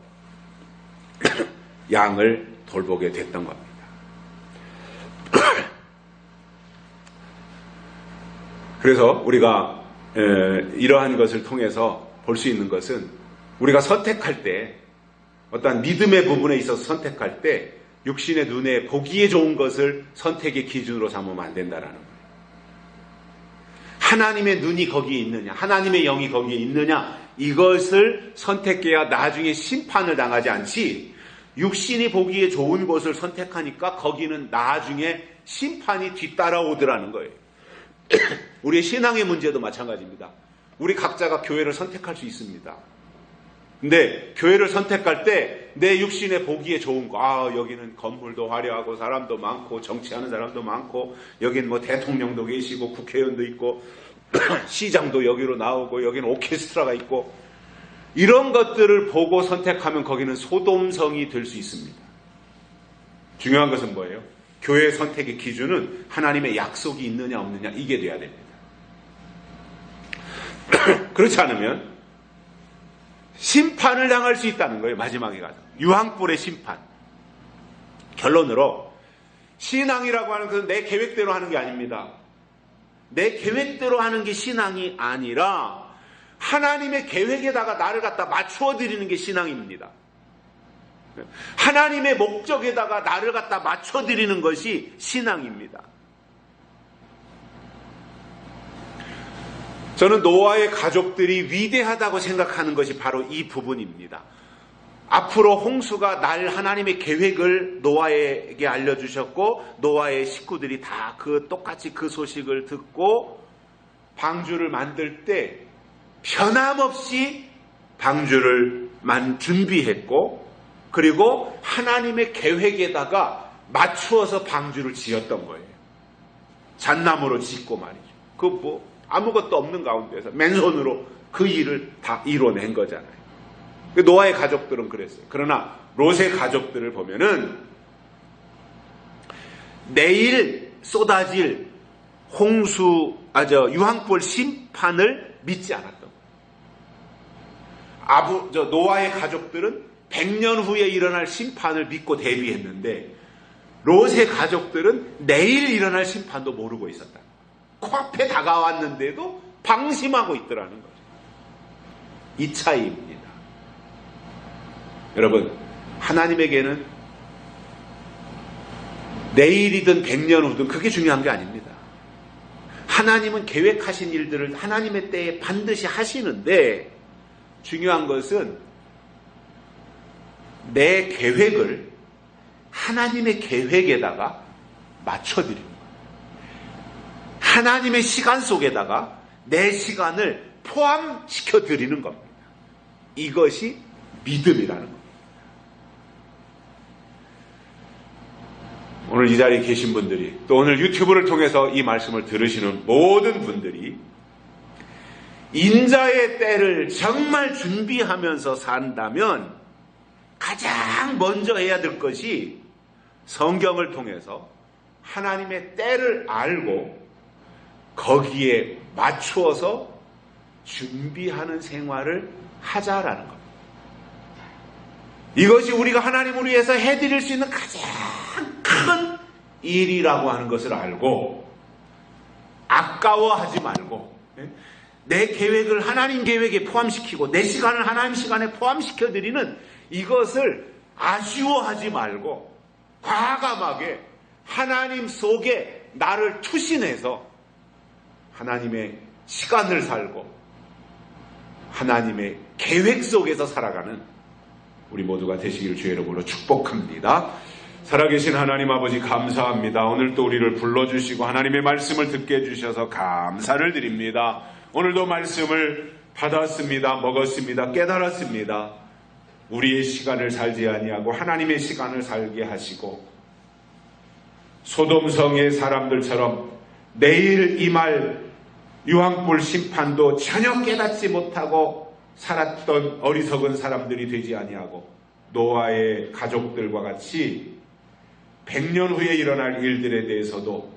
양을 돌보게 됐던 겁니다. 그래서 우리가 이러한 것을 통해서 볼 수 있는 것은 우리가 선택할 때 어떤 믿음의 부분에 있어서 선택할 때 육신의 눈에 보기에 좋은 것을 선택의 기준으로 삼으면 안 된다는 거예요. 하나님의 눈이 거기에 있느냐, 하나님의 영이 거기에 있느냐, 이것을 선택해야 나중에 심판을 당하지 않지, 육신이 보기에 좋은 곳을 선택하니까 거기는 나중에 심판이 뒤따라오더라는 거예요. 우리의 신앙의 문제도 마찬가지입니다. 우리 각자가 교회를 선택할 수 있습니다. 근데 교회를 선택할 때 내 육신에 보기에 좋은 거, 여기는 건물도 화려하고 사람도 많고 정치하는 사람도 많고 여긴 뭐 대통령도 계시고 국회의원도 있고 시장도 여기로 나오고 여기는 오케스트라가 있고, 이런 것들을 보고 선택하면 거기는 소돔성이 될 수 있습니다. 중요한 것은 뭐예요? 교회 선택의 기준은 하나님의 약속이 있느냐 없느냐, 이게 돼야 됩니다. 그렇지 않으면 심판을 당할 수 있다는 거예요. 마지막에 가서 유황불의 심판. 결론으로 신앙이라고 하는 것은 내 계획대로 하는 게 아닙니다. 내 계획대로 하는 게 신앙이 아니라 하나님의 계획에다가 나를 갖다 맞추어 드리는 게 신앙입니다. 하나님의 목적에다가 나를 갖다 맞춰 드리는 것이 신앙입니다. 저는 노아의 가족들이 위대하다고 생각하는 것이 바로 이 부분입니다. 앞으로 홍수가 날 하나님의 계획을 노아에게 알려주셨고, 노아의 식구들이 다 똑같이 그 소식을 듣고 방주를 만들 때 변함없이 방주를 준비했고, 그리고 하나님의 계획에다가 맞추어서 방주를 지었던 거예요. 잣나무로 짓고 말이죠. 아무것도 없는 가운데서 맨손으로 그 일을 다 이뤄낸 거잖아요. 노아의 가족들은 그랬어요. 그러나 롯의 가족들을 보면은 내일 쏟아질 유황불 심판을 믿지 않았던 거예요. 노아의 가족들은 100년 후에 일어날 심판을 믿고 대비했는데, 롯의 가족들은 내일 일어날 심판도 모르고 있었다. 코앞에 다가왔는데도 방심하고 있더라는 거죠. 이 차이입니다. 여러분, 하나님에게는 내일이든 100년 후든 그게 중요한 게 아닙니다. 하나님은 계획하신 일들을 하나님의 때에 반드시 하시는데, 중요한 것은 내 계획을 하나님의 계획에다가 맞춰드리는 거예요. 하나님의 시간 속에다가 내 시간을 포함시켜드리는 겁니다. 이것이 믿음이라는 겁니다. 오늘 이 자리에 계신 분들이, 또 오늘 유튜브를 통해서 이 말씀을 들으시는 모든 분들이 인자의 때를 정말 준비하면서 산다면 가장 먼저 해야 될 것이 성경을 통해서 하나님의 때를 알고 거기에 맞추어서 준비하는 생활을 하자라는 겁니다. 이것이 우리가 하나님을 위해서 해드릴 수 있는 가장 큰 일이라고 하는 것을 알고 아까워하지 말고, 내 계획을 하나님 계획에 포함시키고 내 시간을 하나님 시간에 포함시켜드리는 이것을 아쉬워하지 말고 과감하게 하나님 속에 나를 투신해서 하나님의 시간을 살고 하나님의 계획 속에서 살아가는 우리 모두가 되시기를 주의 이름으로 축복합니다. 살아계신 하나님 아버지, 감사합니다. 오늘 또 우리를 불러주시고 하나님의 말씀을 듣게 해주셔서 감사를 드립니다. 오늘도 말씀을 받았습니다. 먹었습니다. 깨달았습니다. 우리의 시간을 살지 아니하고 하나님의 시간을 살게 하시고, 소돔성의 사람들처럼 내일 임할 유황불 심판도 전혀 깨닫지 못하고 살았던 어리석은 사람들이 되지 아니하고, 노아의 가족들과 같이 100년 후에 일어날 일들에 대해서도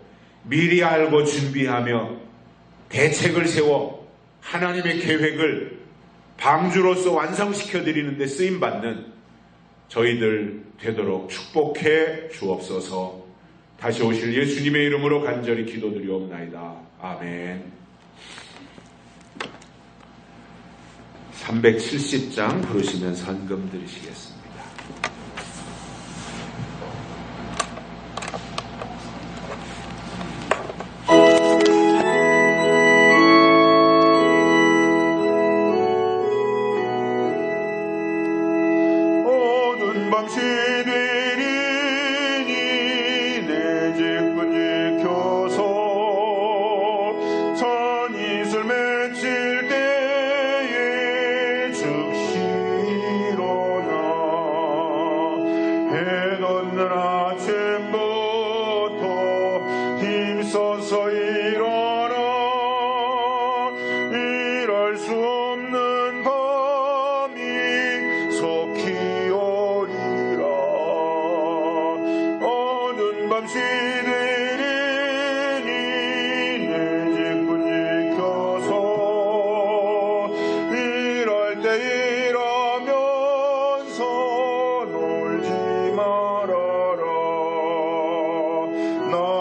미리 알고 준비하며 대책을 세워 하나님의 계획을 방주로서 완성시켜드리는 데 쓰임받는 저희들 되도록 축복해 주옵소서. 다시 오실 예수님의 이름으로 간절히 기도드리옵나이다. 아멘. 370장 부르시면서 헌금 드리시겠습니다.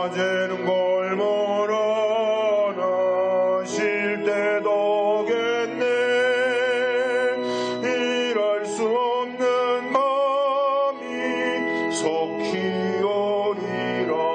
아버지